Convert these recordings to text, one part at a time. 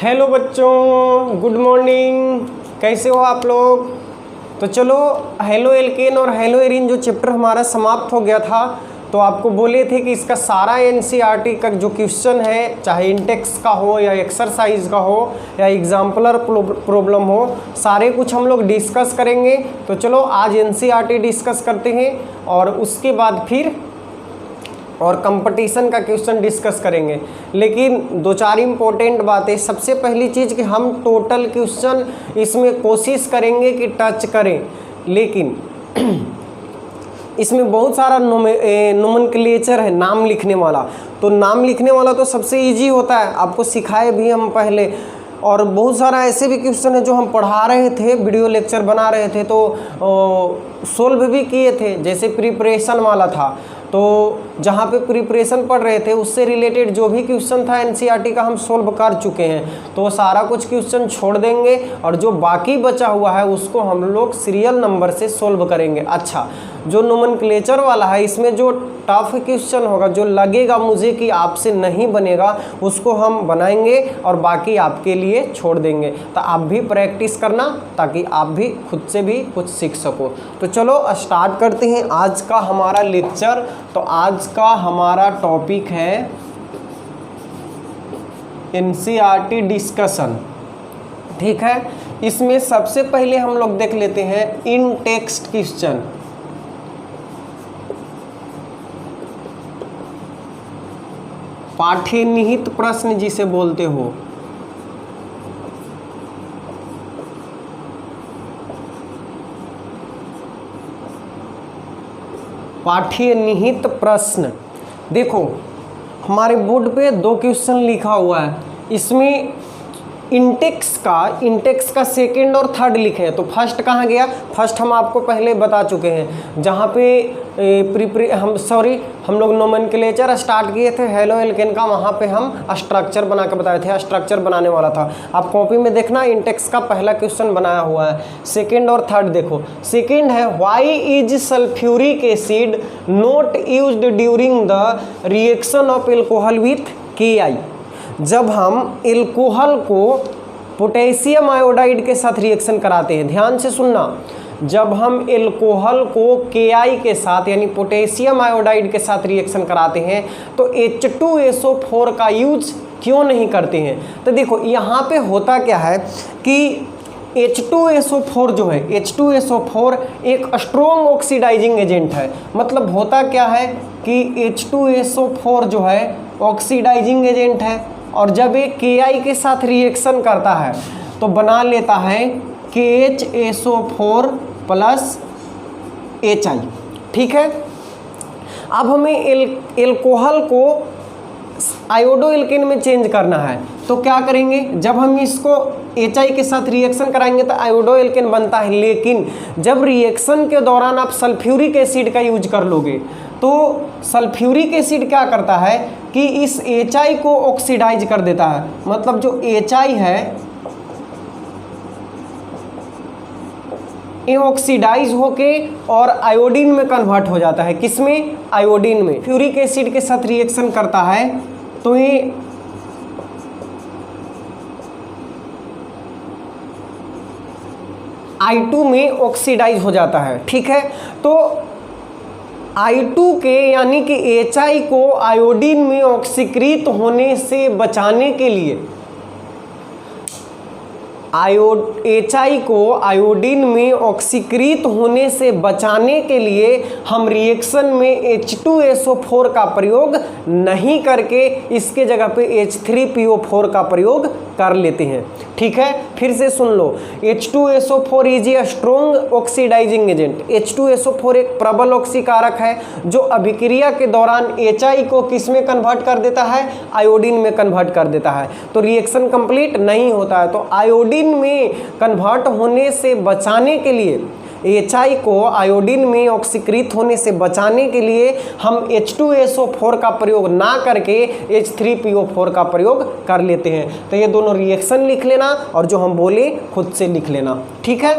Hello बच्चों, good morning. कैसे हो आप लोग? तो चलो, हेलो एल्केन और हेलो एरिन जो चैप्टर हमारा समाप्त हो गया था, तो आपको बोले थे कि इसका सारा एनसीईआरटी का जो क्वेश्चन है, चाहे इंटेक्स का हो या एक्सरसाइज का हो या एग्जाम्पलर प्रॉब्लम हो, सारे कुछ हम लोग डिस्कस करेंगे। तो चलो आज एनसीईआरटी डिस्कस करते हैं और उसके बाद फिर और कंपटीशन का क्वेश्चन डिस्कस करेंगे। लेकिन दो चार इम्पोर्टेंट बातें। सबसे पहली चीज़ कि हम टोटल क्वेश्चन इसमें कोशिश करेंगे कि टच करें, लेकिन इसमें बहुत सारा नोमेनक्लेचर है, नाम लिखने वाला। तो नाम लिखने वाला तो सबसे इजी होता है, आपको सिखाए भी हम पहले। और बहुत सारा ऐसे भी क्वेश्चन है जो हम पढ़ा रहे थे, वीडियो लेक्चर बना रहे थे तो सोल्व भी किए थे। जैसे प्रिपरेशन वाला था, तो जहाँ पे प्रिपरेशन पढ़ रहे थे उससे रिलेटेड जो भी क्वेश्चन था एनसीईआरटी का हम सोल्व कर चुके हैं। तो सारा कुछ क्वेश्चन छोड़ देंगे और जो बाकी बचा हुआ है उसको हम लोग सीरियल नंबर से सोल्व करेंगे। अच्छा, जो नोमेनक्लेचर वाला है, इसमें जो टफ क्वेश्चन होगा, जो लगेगा मुझे कि आपसे नहीं बनेगा, उसको हम बनाएंगे और बाकी आपके लिए छोड़ देंगे। तो आप भी प्रैक्टिस करना ताकि आप भी खुद से भी कुछ सीख सको। तो चलो स्टार्ट करते हैं आज का हमारा लेक्चर। तो आज का हमारा टॉपिक है एनसीईआरटी डिस्कशन। ठीक है, इसमें सबसे पहले हम लोग देख लेते हैं इन टेक्स्ट क्वेश्चन। पाठ्य निहित प्रश्न जिसे बोलते हो, पाठ्य निहित प्रश्न। देखो हमारे बोर्ड पे दो क्वेश्चन लिखा हुआ है, इसमें इंटेक्स का सेकंड और थर्ड लिखे हैं। तो फर्स्ट कहाँ गया? फर्स्ट हम आपको पहले बता चुके हैं, जहाँ पे हम लोग नोमेनक्लेचर स्टार्ट किए थे हेलो एल्केन का, वहाँ पे हम स्ट्रक्चर बना के बताए थे, स्ट्रक्चर बनाने वाला था। आप कॉपी में देखना, इंटेक्स का पहला क्वेश्चन बनाया हुआ है। सेकेंड और थर्ड देखो। सेकेंड है why is sulphuric acid not used during the reaction of alcohol with KI। जब हम एल्कोहल को पोटेशियम आयोडाइड के साथ रिएक्शन कराते हैं, ध्यान से सुनना, जब हम एल्कोहल को KI के साथ यानी पोटेशियम आयोडाइड के साथ रिएक्शन कराते हैं तो H2SO4 का यूज क्यों नहीं करते हैं? तो देखो यहाँ पे होता क्या है कि H2SO4 जो है, H2SO4 एक स्ट्रॉन्ग ऑक्सीडाइजिंग एजेंट है। मतलब होता क्या है कि H2SO4 जो है ऑक्सीडाइजिंग एजेंट है, और जब ये KI के साथ रिएक्शन करता है तो बना लेता है KHSO4 प्लस HI। ठीक है, अब हमें एल्कोहल को आयोडो एल्केन में चेंज करना है, तो क्या करेंगे? जब हम इसको HI के साथ रिएक्शन कराएंगे तो आयोडो एल्केन बनता है, लेकिन जब रिएक्शन के दौरान आप सल्फ्यूरिक एसिड का यूज कर लोगे तो सल्फ्यूरिक एसिड क्या करता है कि इस HI को ऑक्सीडाइज कर देता है। मतलब जो HI है ये ऑक्सीडाइज होके और आयोडीन में कन्वर्ट हो जाता है। किसमें? आयोडीन में। फ्यूरिक एसिड के साथ रिएक्शन करता है तो ये I2 में ऑक्सीडाइज हो जाता है। ठीक है, तो I2 के यानी कि HI को आयोडीन में ऑक्सीकृत होने से बचाने के लिए, HI को आयोडीन में ऑक्सीकृत होने से बचाने के लिए हम रिएक्शन में H2SO4 का प्रयोग नहीं करके इसके जगह पे H3PO4 का प्रयोग कर लेते हैं। ठीक है, फिर से सुन लो, H2SO4 is a strong oxidising agent. H2SO4 एक प्रबल ऑक्सीकारक है जो अभिक्रिया के दौरान HI को किस में कन्वर्ट कर देता है? आयोडीन में कन्वर्ट कर देता है। तो रिएक्शन कंप्लीट नहीं होता है। तो आयोडीन में कन्वर्ट होने से बचाने के लिए, HI को आयोडीन में ऑक्सीकृत होने से बचाने के लिए हम H2SO4 का प्रयोग ना करके H3PO4 का प्रयोग कर लेते हैं। तो ये दोनों रिएक्शन लिख लेना और जो हम बोले खुद से लिख लेना। ठीक है,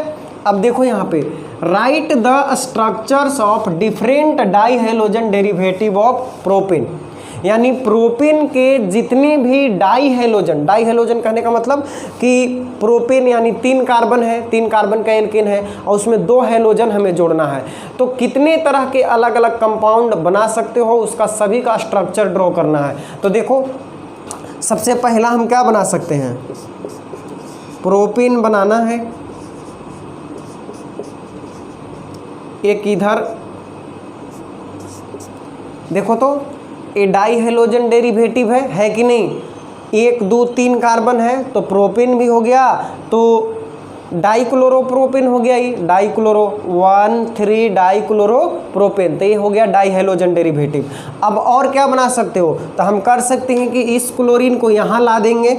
अब देखो यहाँ पे right the structures of different die halogen derivative of propane. यानी प्रोपेन के जितने भी डाई हेलोजन कहने का मतलब कि प्रोपेन यानी 3 कार्बन है, 3 कार्बन का एल्केन है और उसमें 2 हेलोजन हमें जोड़ना है। तो कितने तरह के अलग अलग कंपाउंड बना सकते हो उसका सभी का स्ट्रक्चर ड्रॉ करना है। तो देखो सबसे पहला हम क्या बना सकते हैं, प्रोपेन बनाना है, एक इधर देखो तो ये डाई हेलोजन डेरिवेटिव है कि नहीं, 1 2 3 कार्बन है तो प्रोपेन भी हो गया, तो डाइक्लोरोप्रोपेन हो गया, ये डाइक्लोरो 1 3 डाइक्लोरोप्रोपेन, तो ये हो गया डाई हेलोजन डेरिवेटिव। अब और क्या बना सकते हो, तो हम कर सकते हैं कि इस क्लोरीन को यहाँ ला देंगे,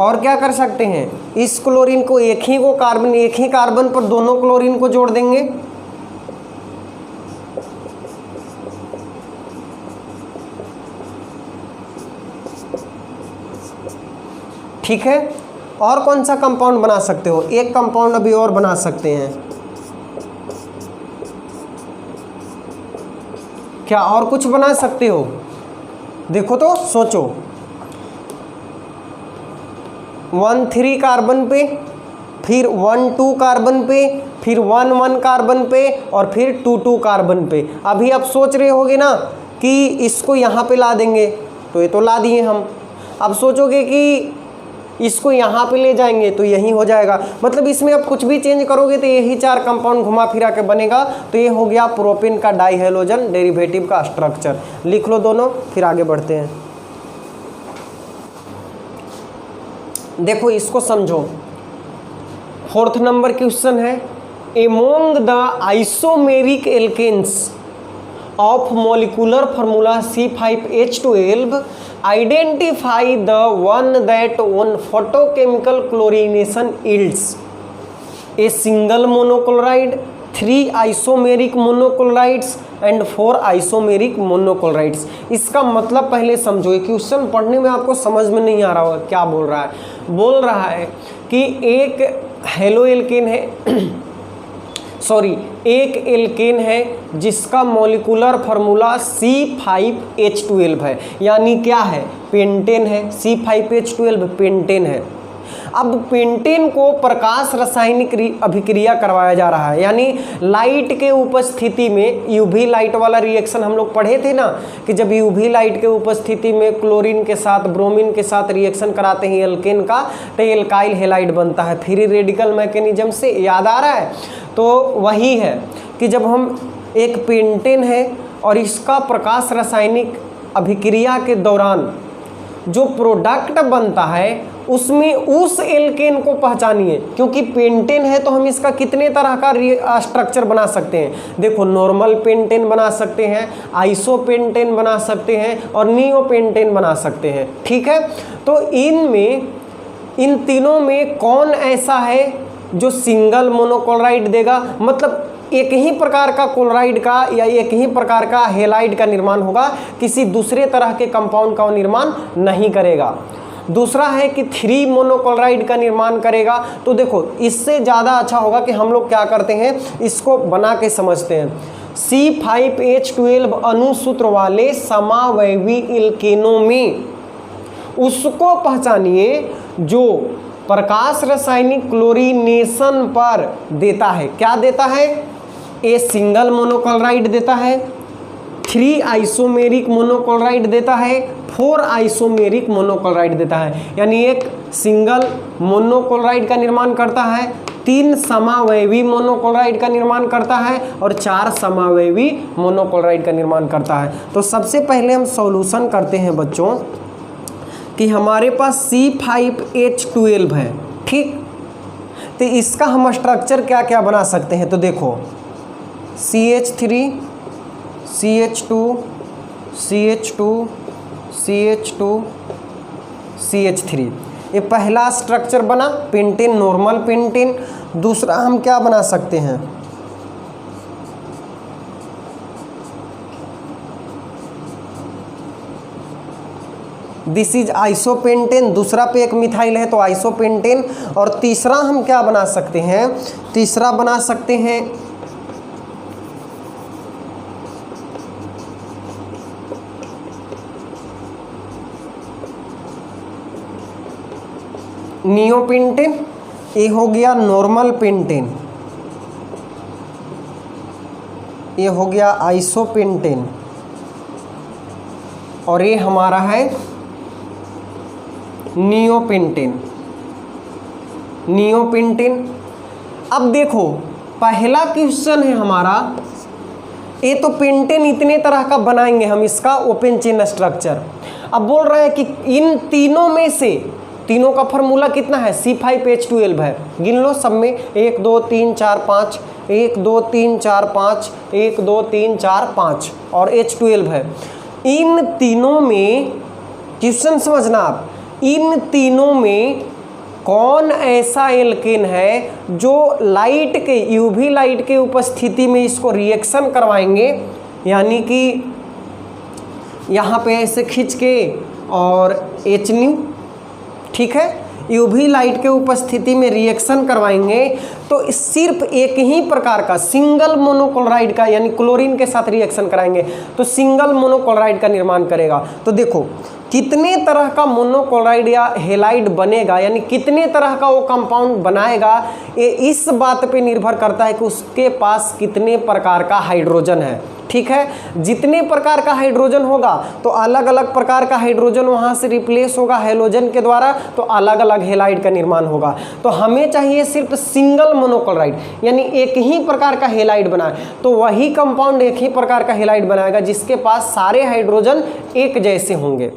और क्या कर सकते हैं, इस क्लोरीन को एक ही कार्बन पर दोनों क्लोरीन को जोड़ देंगे, ठीक है। और कौन सा कंपाउंड बना सकते हो, एक कंपाउंड अभी और बना सकते हैं, क्या और कुछ बना सकते हो, देखो तो सोचो, 1 3 कार्बन पे, फिर 1 2 कार्बन पे, फिर 1 1 कार्बन पे और फिर 2 2 कार्बन पे। अभी आप सोच रहे होगे ना कि इसको यहाँ पे ला देंगे, तो ये तो ला दिए हम। अब सोचोगे कि इसको यहाँ पे ले जाएंगे तो यही हो जाएगा, मतलब इसमें आप कुछ भी चेंज करोगे तो यही 4 कंपाउंड घुमा फिरा के बनेगा। तो ये हो गया प्रोपेन का डाई हेलोजन डेरिवेटिव का स्ट्रक्चर। लिख लो दोनों, फिर आगे बढ़ते हैं। देखो इसको समझो, 4th नंबर क्वेश्चन है, among the isomeric alkanes of molecular formula C5H12 identify the one that on photochemical chlorination yields a single monochloride, 3 isomeric monochlorides and 4 isomeric monochlorides. इसका मतलब पहले समझो, ये क्वेश्चन पढ़ने में आपको समझ में नहीं आ रहा होगा क्या बोल रहा है। बोल रहा है कि एक हेलो एल्केन है एक एल्केन है जिसका मॉलिक्यूलर फार्मूला C5H12 है, यानी क्या है, पेंटेन है, C5H12 पेंटेन है। अब पेंटेन को प्रकाश रासायनिक अभिक्रिया करवाया जा रहा है, यानी लाइट के उपस्थिति में, यूवी लाइट वाला रिएक्शन हम लोग पढ़े थे ना, कि जब यूवी लाइट के उपस्थिति में क्लोरीन के साथ ब्रोमीन के साथ रिएक्शन कराते हैं एल्केन का, तो एल्काइल हैलाइड बनता है फ्री रेडिकल मैकेनिज्म से, याद आ रहा है। तो वही है कि जब हम एक पेंटेन है और इसका प्रकाश रासायनिक अभिक्रिया के दौरान जो प्रोडक्ट बनता है उसमें उस एल्केन को पहचानिए, क्योंकि पेंटेन है तो हम इसका कितने तरह का स्ट्रक्चर बना सकते हैं। देखो नॉर्मल पेंटेन बना सकते हैं, आइसो पेंटेन बना सकते हैं और नियो पेंटेन बना सकते हैं, ठीक है। तो इन तीनों में कौन ऐसा है जो सिंगल मोनोक्लोराइड देगा, मतलब एक ही प्रकार का क्लोराइड का या एक ही प्रकार का हेलाइड का निर्माण होगा, किसी दूसरे तरह के कंपाउंड का निर्माण नहीं करेगा। दूसरा है कि 3 मोनोक्लोराइड का निर्माण करेगा। तो देखो इससे ज़्यादा अच्छा होगा कि हम लोग क्या करते हैं, इसको बना के समझते हैं। C5H12 अणुसूत्र वाले समावयवी एल्केनों में उसको पहचानिए जो प्रकाश रासायनिक क्लोरीनेशन पर देता है। क्या देता है, ए सिंगल मोनोक्लोराइड देता है, 3 आइसोमेरिक मोनोक्लोराइड देता है, 4 आइसोमेरिक मोनोक्लोराइड देता है, यानी एक सिंगल मोनोक्लोराइड का निर्माण करता है, 3 समावयवी मोनोक्लोराइड का निर्माण करता है और 4 समावयवी मोनोक्लोराइड का निर्माण करता है। तो सबसे पहले हम सॉल्यूशन करते हैं बच्चों कि हमारे पास C5H12 है, ठीक। तो इसका हम स्ट्रक्चर क्या क्या बना सकते हैं, तो देखो CH3 CH2 CH2 CH2 CH3, ये पहला स्ट्रक्चर बना पेंटेन, नॉर्मल पेंटेन। दूसरा हम क्या बना सकते हैं, दिस इज आइसोपेंटेन, दूसरा पे एक मिथाइल है तो आइसोपेंटेन। और तीसरा हम क्या बना सकते हैं, तीसरा बना सकते हैं नियोपेंटेन, ये हो गया नॉर्मल पेंटेन, ये हो गया आइसोपेंटेन, और ये हमारा है नियोपेंटेन, नियोपेंटेन। अब देखो पहला क्वेश्चन है हमारा, ये तो पेंटेन इतने तरह का बनाएंगे हम इसका ओपन चेन स्ट्रक्चर। अब बोल रहे हैं कि इन तीनों में से, तीनों का फार्मूला कितना है, C5H12 है। गिन लो सब में, 1 2 3 4 5, 1 2 3 4 5, 1 2 3 4 5 और H12 है। इन तीनों में क्वेश्चन समझना आप, इन तीनों में कौन ऐसा एल्केन है जो लाइट के, यूवी लाइट के उपस्थिति में इसको रिएक्शन करवाएंगे, यानी कि यहाँ पे ऐसे खींच के और HNu, ठीक है, यूवी लाइट के उपस्थिति में रिएक्शन करवाएंगे तो सिर्फ एक ही प्रकार का सिंगल मोनोक्लोराइड का, यानी क्लोरीन के साथ रिएक्शन कराएंगे तो सिंगल मोनोक्लोराइड का निर्माण करेगा। तो देखो कितने तरह का मोनोक्लोराइड या हेलाइड बनेगा, यानी कितने तरह का वो कंपाउंड बनाएगा, ये इस बात पे निर्भर करता है कि उसके पास कितने प्रकार का हाइड्रोजन है। ठीक है, जितने प्रकार का हाइड्रोजन होगा तो अलग अलग प्रकार का हाइड्रोजन वहाँ से रिप्लेस होगा हेलोजन के द्वारा, तो अलग अलग हेलाइड का निर्माण होगा। तो हमें चाहिए सिर्फ सिंगल मोनोक्लोराइड, यानी एक ही प्रकार का हेलाइड बनाए, तो वही कंपाउंड एक ही प्रकार का हेलाइड बनाएगा जिसके पास सारे हाइड्रोजन एक जैसे होंगे,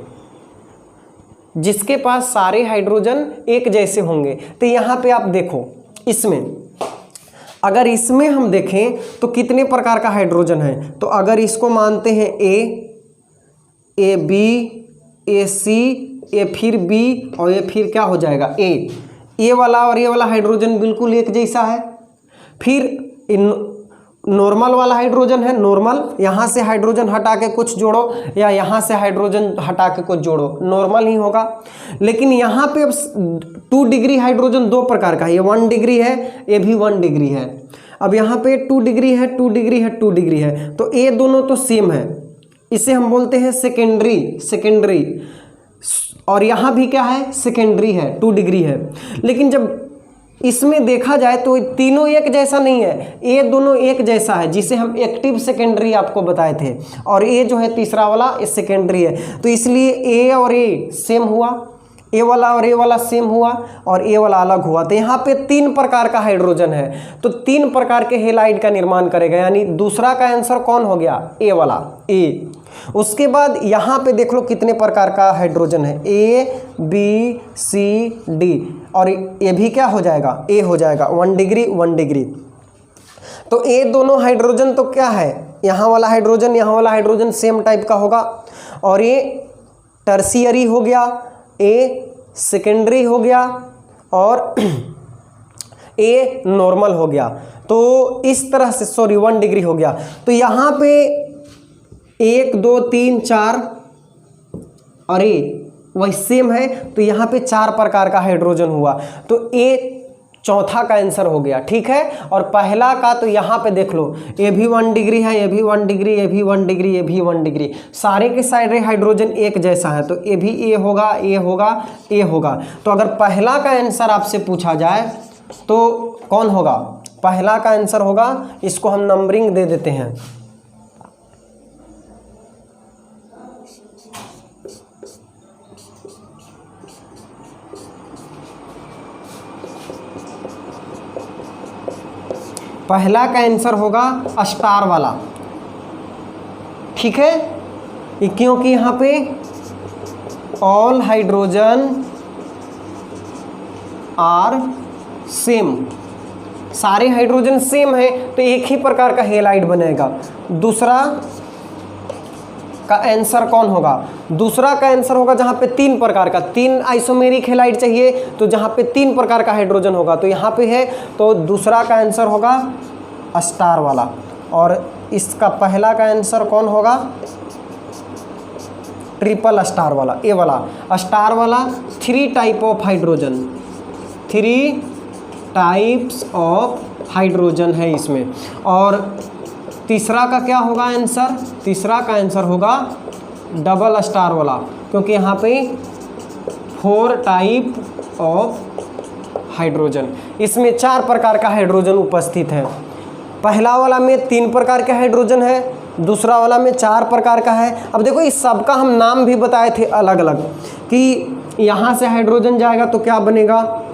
जिसके पास सारे हाइड्रोजन एक जैसे होंगे। तो यहाँ पे आप देखो, इसमें अगर इसमें हम देखें तो कितने प्रकार का हाइड्रोजन है, तो अगर इसको मानते हैं ए बी, ए सी, ए फिर बी और ये फिर क्या हो जाएगा ए वाला और ये वाला हाइड्रोजन बिल्कुल एक जैसा है। फिर नॉर्मल वाला हाइड्रोजन है, नॉर्मल, यहाँ से हाइड्रोजन हटा के कुछ जोड़ो या यहाँ से हाइड्रोजन हटा के कुछ जोड़ो, नॉर्मल ही होगा। लेकिन यहाँ पे अब 2 डिग्री हाइड्रोजन 2 प्रकार का है, ये 1 डिग्री है, ये भी 1 डिग्री है। अब यहाँ पे 2 डिग्री है, 2 डिग्री है, 2 डिग्री है, तो ये दोनों तो सेम है, इसे हम बोलते हैं सेकेंडरी। और यहाँ भी क्या है, सेकेंडरी है, 2 डिग्री है। लेकिन जब इसमें देखा जाए तो तीनों एक जैसा नहीं है, ये दोनों एक जैसा है, जिसे हम एक्टिव सेकेंडरी आपको बताए थे, और ये जो है तीसरा वाला ये सेकेंडरी है। तो इसलिए ए और ए सेम हुआ, ए वाला और ए वाला सेम हुआ और ए वाला अलग हुआ। तो यहाँ पे 3 प्रकार का हाइड्रोजन है, तो 3 प्रकार के हेलाइड का निर्माण करेगा, यानी दूसरा का आंसर कौन हो गया, ए वाला, ए। उसके बाद यहाँ पे देख लो कितने प्रकार का हाइड्रोजन है, ए बी सी डी, और ये भी क्या हो जाएगा, ए हो जाएगा, 1 डिग्री 1 डिग्री। तो ये दोनों हाइड्रोजन तो क्या है, यहाँ वाला हाइड्रोजन यहाँ वाला हाइड्रोजन सेम टाइप का होगा, और ये टर्शियरी हो गया, ए सेकेंडरी हो गया और ए नॉर्मल हो गया। तो इस तरह से 1 डिग्री हो गया। तो यहाँ पे 1 2 3 4 और ए वही सेम है, तो यहाँ पे 4 प्रकार का हाइड्रोजन हुआ, तो ए चौथा का आंसर हो गया। ठीक है, और पहला का तो यहाँ पे देख लो, ये भी 1 डिग्री है, ये भी 1 डिग्री, ये भी 1 डिग्री, ये भी 1 डिग्री, सारे के सारे हाइड्रोजन एक जैसा है, तो ये भी ए होगा, ए होगा, ए होगा। तो अगर पहला का आंसर आपसे पूछा जाए तो कौन होगा, पहला का आंसर होगा, इसको हम नंबरिंग दे देते हैं, पहला का आंसर होगा स्टार वाला। ठीक है, क्योंकि यहाँ पे ऑल हाइड्रोजन आर सेम, सारे हाइड्रोजन सेम है तो एक ही प्रकार का हेलाइड बनेगा। दूसरा का आंसर कौन होगा, दूसरा का आंसर होगा जहाँ पे 3 प्रकार का, 3 आइसोमेरिक हेलाइड चाहिए, तो जहाँ पे 3 प्रकार का हाइड्रोजन होगा तो यहाँ पे है, तो दूसरा का आंसर होगा स्टार वाला। और इसका पहला का आंसर कौन होगा, ट्रिपल स्टार वाला, ये वाला स्टार वाला 3 type of hydrogen, 3 types of hydrogen है इसमें। और तीसरा का क्या होगा आंसर, तीसरा का आंसर होगा डबल स्टार वाला, क्योंकि यहाँ पे 4 टाइप ऑफ हाइड्रोजन, इसमें 4 प्रकार का हाइड्रोजन उपस्थित है। पहला वाला में 3 प्रकार के हाइड्रोजन है, दूसरा वाला में 4 प्रकार का है। अब देखो इस सब का हम नाम भी बताए थे अलग अलग, कि यहाँ से हाइड्रोजन जाएगा तो क्या बनेगा,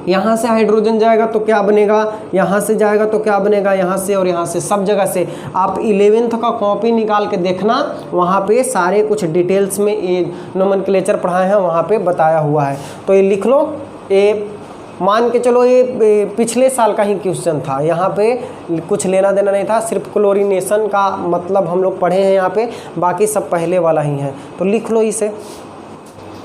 यहाँ से हाइड्रोजन जाएगा तो क्या बनेगा, यहाँ से जाएगा तो क्या बनेगा, यहाँ से और यहाँ से, सब जगह से। आप 11th का कॉपी निकाल के देखना, वहाँ पे सारे कुछ डिटेल्स में ये नोमेनक्लेचर पढ़ाए हैं, वहाँ पे बताया हुआ है। तो ये लिख लो, ये मान के चलो ये पिछले साल का ही क्वेश्चन था, यहाँ पे कुछ लेना देना नहीं था, सिर्फ क्लोरीनेशन का मतलब हम लोग पढ़े हैं यहाँ पे, बाकी सब पहले वाला ही है। तो लिख लो इसे।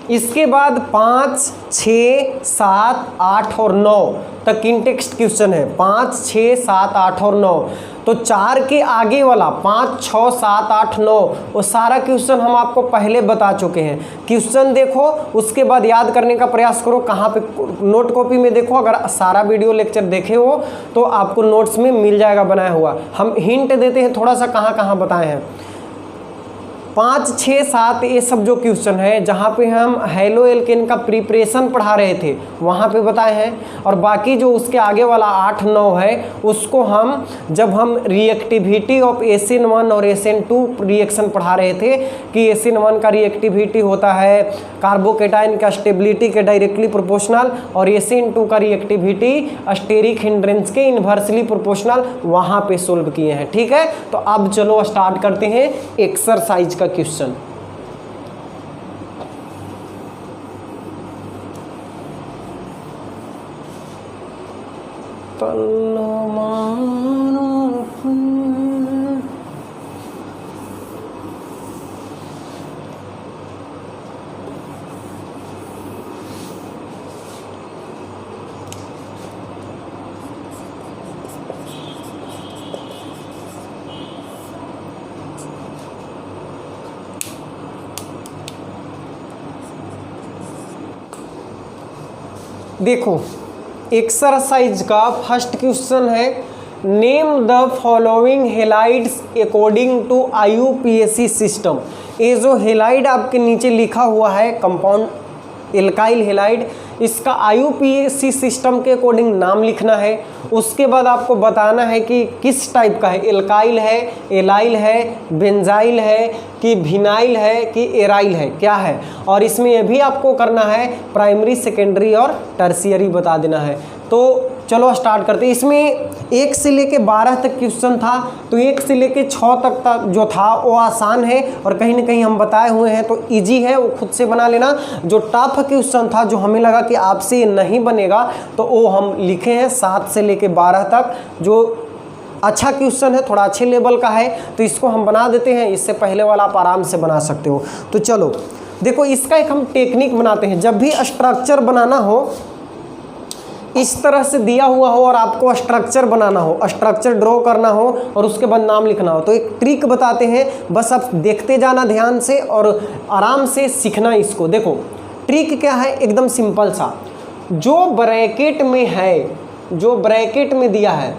इसके बाद 5, 6, 7, 8 और 9 तक इंटेक्स्ट क्वेश्चन है। 5, 6, 7, 8 और 9। तो 4 के आगे वाला 5, 6, 7, 8, 9 वो सारा क्वेश्चन हम आपको पहले बता चुके हैं। क्वेश्चन देखो, उसके बाद याद करने का प्रयास करो। कहाँ पे नोट कॉपी में देखो, अगर सारा वीडियो लेक्चर देखे हो तो आपको नोट्स में मिल जाएगा बनाया हुआ। हम हिंट देते हैं थोड़ा सा कहाँ कहाँ बताए हैं। 5, 6, 7 ये सब जो क्वेश्चन है, जहाँ पे हम हेलो एल्केन का प्रिपरेशन पढ़ा रहे थे वहाँ पे बताए हैं। और बाकी जो उसके आगे वाला 8, 9 है उसको हम जब हम रिएक्टिविटी ऑफ SN1 और SN2 रिएक्शन पढ़ा रहे थे कि SN1 का रिएक्टिविटी होता है कार्बोकेटाइन का स्टेबिलिटी के डायरेक्टली प्रोपोर्शनल, और SN2 का रिएक्टिविटी स्टेरिक हिंड्रेंस के इन्वर्सली प्रोपोर्शनल, वहाँ पे सोल्व किए हैं। ठीक है, तो अब चलो स्टार्ट करते हैं एक्सरसाइज का क्वेश्चन। देखो एक्सरसाइज का फर्स्ट क्वेश्चन है, name the following halides according to IUPAC system. ये जो हेलाइड आपके नीचे लिखा हुआ है कंपाउंड एल्काइल हेलाइड, इसका IUPAC सिस्टम के अकॉर्डिंग नाम लिखना है। उसके बाद आपको बताना है कि किस टाइप का है, एल्काइल है, एलाइल है, बेंजाइल है कि विनाइल है कि एराइल है, क्या है। और इसमें यह भी आपको करना है प्राइमरी, सेकेंडरी और टर्शियरी बता देना है। तो चलो स्टार्ट करते हैं। इसमें 1 से लेके 12 तक क्वेश्चन था, तो 1 से लेके 6 तक जो था वो आसान है और कहीं ना कहीं हम बताए हुए हैं तो इजी है, वो खुद से बना लेना। जो टफ क्वेश्चन था, जो हमें लगा कि आपसे नहीं बनेगा, तो वो हम लिखे हैं 7 से लेके 12 तक। जो अच्छा क्वेश्चन है, थोड़ा अच्छे लेवल का है, तो इसको हम बना देते हैं। इससे पहले वाला आप आराम से बना सकते हो। तो चलो देखो, इसका एक हम टेक्निक बनाते हैं। जब भी स्ट्रक्चर बनाना हो, इस तरह से दिया हुआ हो और आपको स्ट्रक्चर बनाना हो, स्ट्रक्चर ड्रॉ करना हो और उसके बाद नाम लिखना हो, तो एक ट्रिक बताते हैं। बस आप देखते जाना ध्यान से और आराम से सीखना इसको। देखो ट्रिक क्या है, एकदम सिंपल सा। जो ब्रैकेट में है, जो ब्रैकेट में दिया है,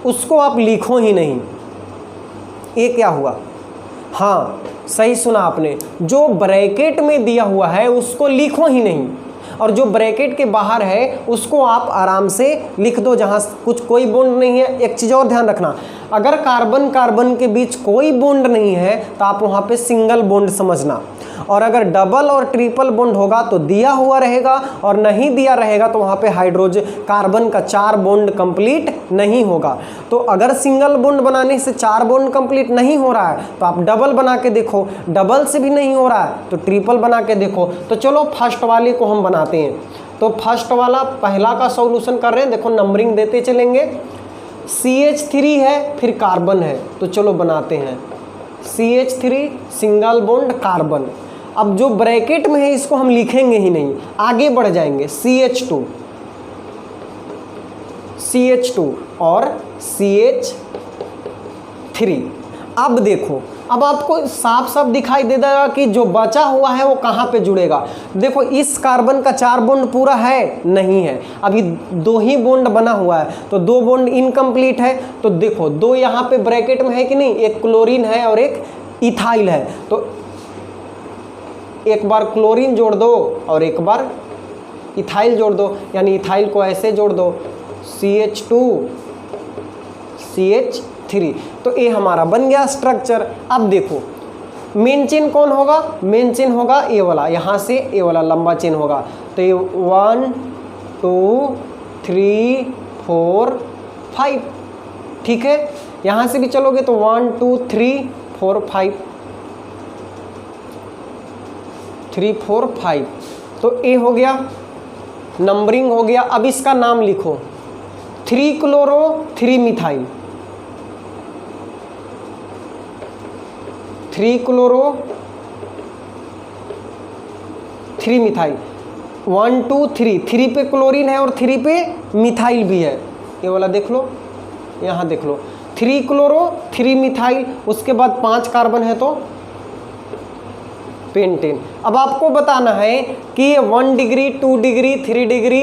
उसको आप लिखो ही नहीं। ये क्या हुआ? हाँ, सही सुना आपने। जो ब्रैकेट में दिया हुआ है उसको लिखो ही नहीं, और जो ब्रैकेट के बाहर है उसको आप आराम से लिख दो, जहाँ कुछ कोई बॉन्ड नहीं है। एक चीज़ और ध्यान रखना, अगर कार्बन कार्बन के बीच कोई बॉन्ड नहीं है तो आप वहाँ पे सिंगल बॉन्ड समझना, और अगर डबल और ट्रिपल बॉन्ड होगा तो दिया हुआ रहेगा, और नहीं दिया रहेगा तो वहाँ पे हाइड्रोजन कार्बन का 4 बॉन्ड कंप्लीट नहीं होगा। तो अगर सिंगल बॉन्ड बनाने से 4 बॉन्ड कंप्लीट नहीं हो रहा है तो आप डबल बना के देखो, डबल से भी नहीं हो रहा है तो ट्रिपल बना के देखो। तो चलो फर्स्ट वाले को हम बनाते हैं। तो फर्स्ट वाला पहला का सॉल्यूशन कर रहे हैं, देखो नंबरिंग देते चलेंगे। CH3 है, फिर कार्बन है, तो चलो बनाते हैं। CH3 single bond carbon. अब जो ब्रैकेट में है इसको हम लिखेंगे ही नहीं, आगे बढ़ जाएंगे। CH2 और CH3। अब देखो, अब आपको साफ साफ दिखाई दे देगा कि जो बचा हुआ है वो कहाँ पे जुड़ेगा। देखो इस कार्बन का 4 बॉन्ड पूरा है, नहीं है, अभी 2 ही बॉन्ड बना हुआ है, तो 2 बॉन्ड इनकम्प्लीट है। तो देखो 2 यहाँ पे ब्रैकेट में है कि नहीं, एक क्लोरीन है और एक इथाइल है, तो एक बार क्लोरीन जोड़ दो और एक बार इथाइल जोड़ दो, यानी इथाइल को ऐसे जोड़ दो CH2 CH3, तो ये हमारा बन गया स्ट्रक्चर। अब देखो मेन चेन कौन होगा, मेन चेन होगा ये वाला, यहाँ से ये वाला लंबा चेन होगा, तो ये 1 2 3 4 5, ठीक है। यहाँ से भी चलोगे तो 1 2 3 4 5 3 4 5, तो ये हो गया, नंबरिंग हो गया। अब इसका नाम लिखो 3 क्लोरो 3 मिथाइल, 3 क्लोरो 3 मिथाइल, 1 2 3, 3 पे क्लोरीन है और 3 पे मिथाइल भी है, ये वाला देख लो, यहाँ देख लो 3 क्लोरो 3 मिथाइल, उसके बाद 5 कार्बन है तो पेंटेन। अब आपको बताना है कि ये 1 डिग्री 2 डिग्री 3 डिग्री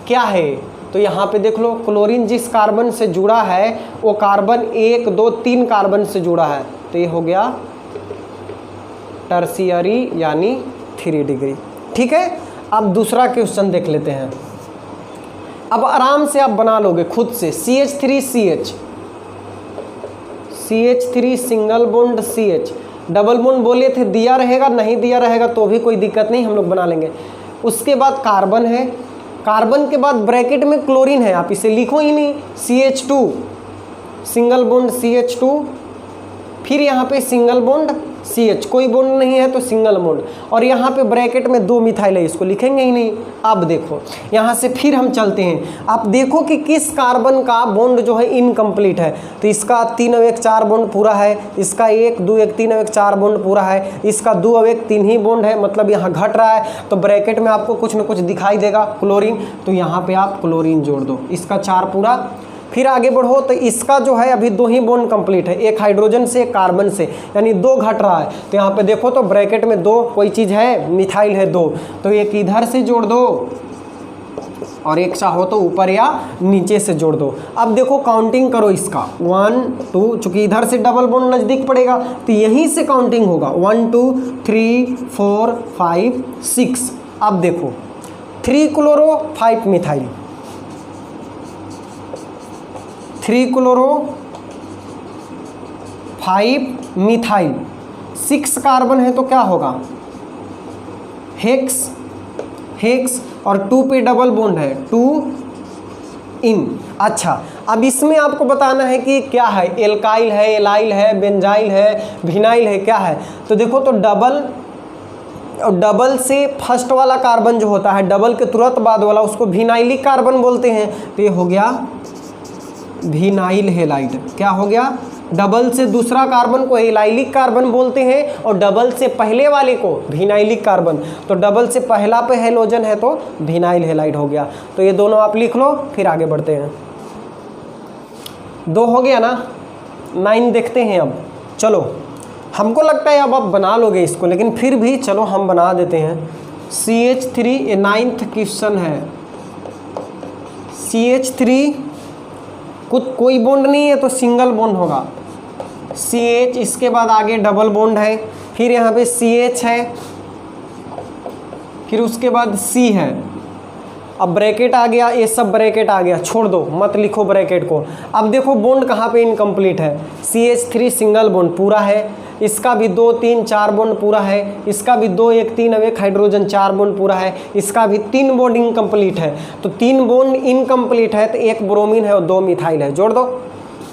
क्या है, तो यहाँ पे देख लो क्लोरीन जिस कार्बन से जुड़ा है वो कार्बन 1 2 3 कार्बन से जुड़ा है, तो ये हो गया टर्शियरी यानी 3 डिग्री, ठीक है। अब दूसरा क्वेश्चन देख लेते हैं, अब आराम से आप बना लोगे खुद से। CH3CH, CH3 single bond CH, double bond बोले थे दिया रहेगा, नहीं दिया रहेगा तो भी कोई दिक्कत नहीं, हम लोग बना लेंगे। उसके बाद कार्बन है, कार्बन के बाद ब्रैकेट में क्लोरीन है, आप इसे लिखो ही नहीं, CH2 सिंगल बॉन्ड CH2, फिर यहाँ पे सिंगल बॉन्ड CH, कोई बॉन्ड नहीं है तो सिंगल बॉन्ड, और यहाँ पे ब्रैकेट में 2 मिथाइल है, इसको लिखेंगे ही नहीं। अब देखो यहाँ से फिर हम चलते हैं, आप देखो कि किस कार्बन का बॉन्ड जो है इनकम्प्लीट है, तो इसका 3 और 1 4 बॉन्ड पूरा है, इसका 1 2 1 3 और 1 4 बॉन्ड पूरा है, इसका 2 और 1 3 ही बॉन्ड है, मतलब यहाँ घट रहा है, तो ब्रैकेट में आपको कुछ ना कुछ दिखाई देगा क्लोरीन, तो यहाँ पे आप क्लोरीन जोड़ दो, इसका 4 पूरा। फिर आगे बढ़ो तो इसका जो है अभी 2 ही बॉन्ड कंप्लीट है, एक हाइड्रोजन से एक कार्बन से, यानी 2 घट रहा है, तो यहाँ पे देखो तो ब्रैकेट में 2 कोई चीज़ है, मिथाइल है 2, तो एक इधर से जोड़ दो और एक चाहो तो ऊपर या नीचे से जोड़ दो। अब देखो काउंटिंग करो इसका 1 2, चूँकि इधर से डबल बॉन्ड नज़दीक पड़ेगा तो यहीं से काउंटिंग होगा 1 2 3 4 5 6। अब देखो 3 chloro 5 methyl, 3 chloro 5 methyl, 6 carbon है तो क्या होगा हेक्स, हेक्स, और 2 पे डबल बॉन्ड है 2 इन। अच्छा अब इसमें आपको बताना है कि क्या है, एल्काइल है, एलाइल है, बेंजाइल है, विनाइल है, क्या है, तो देखो तो डबल, और डबल से फर्स्ट वाला कार्बन जो होता है, डबल के तुरंत बाद वाला, उसको विनाइलिक कार्बन बोलते हैं, तो ये हो गया विनाइल हेलाइड। क्या हो गया, डबल से दूसरा कार्बन को एलाइलिक कार्बन बोलते हैं और डबल से पहले वाले को विनाइलिक कार्बन, तो डबल से पहला पे हेलोजन है तो विनाइल हेलाइड हो गया। तो ये दोनों आप लिख लो, फिर आगे बढ़ते हैं। 2 हो गया ना, 9 देखते हैं अब। चलो हमको लगता है अब आप बना लोगे इसको, लेकिन फिर भी चलो हम बना देते हैं। CH3 ये 9th क्वेश्चन है। CH3 कुछ कोई बॉन्ड नहीं है तो सिंगल बॉन्ड होगा, CH, इसके बाद आगे डबल बॉन्ड है, फिर यहाँ पे CH है, फिर उसके बाद C है। अब ब्रैकेट आ गया, ये सब ब्रैकेट आ गया, छोड़ दो मत लिखो ब्रैकेट को। अब देखो बॉन्ड कहाँ पे इनकम्प्लीट है, CH3 सिंगल बॉन्ड पूरा है, इसका भी 2 3 4 बॉन्ड पूरा है, इसका भी 2 1 3 और 1 हाइड्रोजन 4 बॉन्ड पूरा है, इसका भी 3 बॉन्ड इनकम्प्लीट है। तो 3 बॉन्ड इनकम्प्लीट है तो 1 ब्रोमीन है और 2 मिथाइल है, जोड़ दो,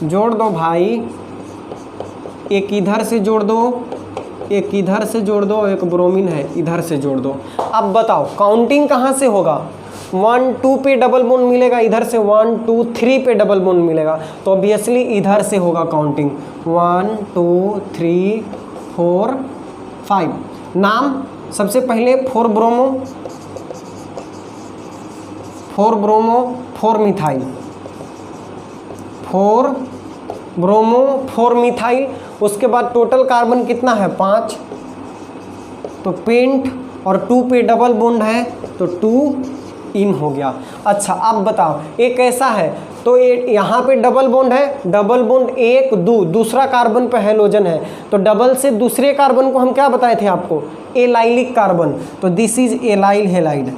जोड़ दो भाई, एक इधर से जोड़ दो, एक इधर से जोड़ दो, एक ब्रोमीन है इधर से जोड़ दो। अब बताओ काउंटिंग कहाँ से होगा, 1 2 पे डबल बॉन्ड मिलेगा, इधर से 1 2 3 पे डबल बॉन्ड मिलेगा, तो ऑब्वियसली इधर से होगा काउंटिंग 1 2 3 4 5। नाम सबसे पहले 4 bromo, 4 bromo 4 methyl, 4 bromo 4 methyl, उसके बाद टोटल कार्बन कितना है 5, तो पेंट और 2 पे डबल बॉन्ड है तो 2 इन हो गया। अच्छा अब बताओ एक ऐसा है तो यहाँ पे डबल बॉन्ड है, डबल बॉन्ड 1 2, दूसरा कार्बन पे हेलोजन है तो डबल से दूसरे कार्बन को हम क्या बताए थे आपको, एलाइलिक कार्बन, तो this is allyl halide,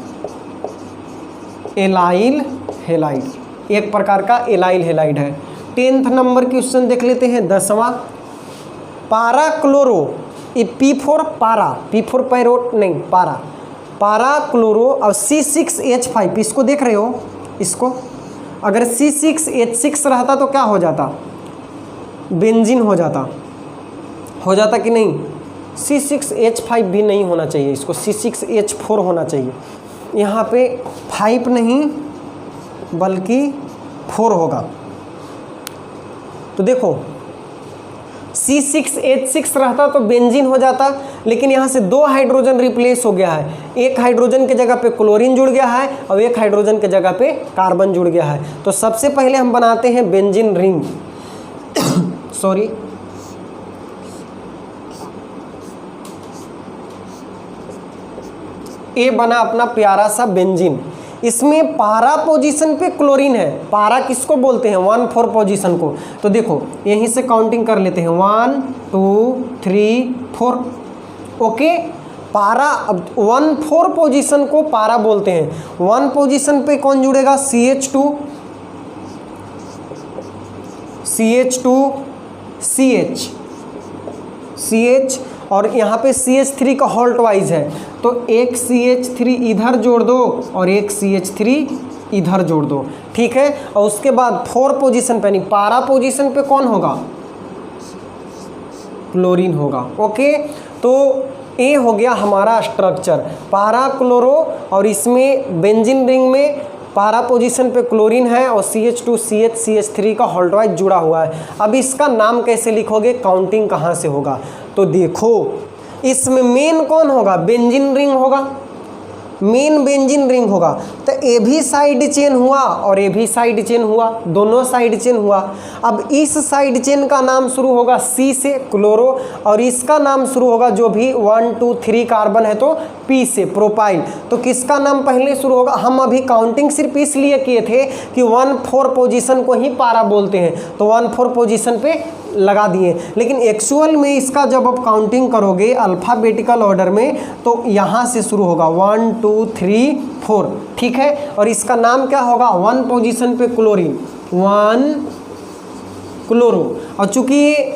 allyl halide, एक प्रकार का एलाइल हेलाइड है। 10th नंबर क्वेश्चन देख लेते हैं 10वां, पारा क्लोरो, ये P4 पारा, P4 पैरोट नहीं पारा, पारा क्लोरो और C6H5, इसको देख रहे हो, इसको अगर C6H6 रहता तो क्या हो जाता, बेंजीन हो जाता कि नहीं, C6H5 भी नहीं होना चाहिए, इसको C6H4 होना चाहिए, यहाँ पे 5 नहीं बल्कि 4 होगा। तो देखो C6H6 रहता तो बेंजीन हो जाता, लेकिन यहाँ से 2 हाइड्रोजन रिप्लेस हो गया है, एक हाइड्रोजन के जगह पे क्लोरीन जुड़ गया है और एक हाइड्रोजन के जगह पे कार्बन जुड़ गया है। तो सबसे पहले हम बनाते हैं बेंजीन रिंग सॉरी ये बना अपना प्यारा सा बेंजीन, इसमें पारा पोजीशन पे क्लोरीन है, पारा किसको बोलते हैं 1,4 पोजीशन को, तो देखो यहीं से काउंटिंग कर लेते हैं 1 2 3 4, ओके। पारा अब 1,4 पोजीशन को पारा बोलते हैं, 1 पोजीशन पे कौन जुड़ेगा CH2 CH और यहाँ पे CH3 का हॉल्ट वाइज है तो एक CH3 इधर जोड़ दो और एक CH3 इधर जोड़ दो, ठीक है। और उसके बाद 4 पोजीशन पे नहीं, पारा पोजीशन पे कौन होगा, क्लोरीन होगा, ओके। तो ये हो गया हमारा स्ट्रक्चर, पारा क्लोरो, और इसमें बेंजीन रिंग में पारा पोजीशन पे क्लोरीन है और CH2 CH CH3 का हॉल्टवाइज जुड़ा हुआ है। अब इसका नाम कैसे लिखोगे, काउंटिंग कहाँ से होगा, तो देखो इसमें मेन कौन होगा, बेंजीन रिंग होगा, मेन बेंजीन रिंग होगा, तो ए भी साइड चेन हुआ और ए भी साइड चेन हुआ, दोनों साइड चेन हुआ। अब इस साइड चेन का नाम शुरू होगा C से क्लोरो और इसका नाम शुरू होगा जो भी 1 2 3 कार्बन है तो P से प्रोपाइल। तो किसका नाम पहले शुरू होगा, हम अभी काउंटिंग सिर्फ इसलिए किए थे कि 1,4 पोजीशन को ही पारा बोलते हैं तो 1,4 पोजीशन पे लगा दिए, लेकिन एक्चुअल में इसका जब आप काउंटिंग करोगे अल्फ़ाबेटिकल ऑर्डर में तो यहाँ से शुरू होगा 1 2 3 4, ठीक है। और इसका नाम क्या होगा, 1 पोजीशन पे क्लोरीन 1 क्लोरो, और चूंकि ये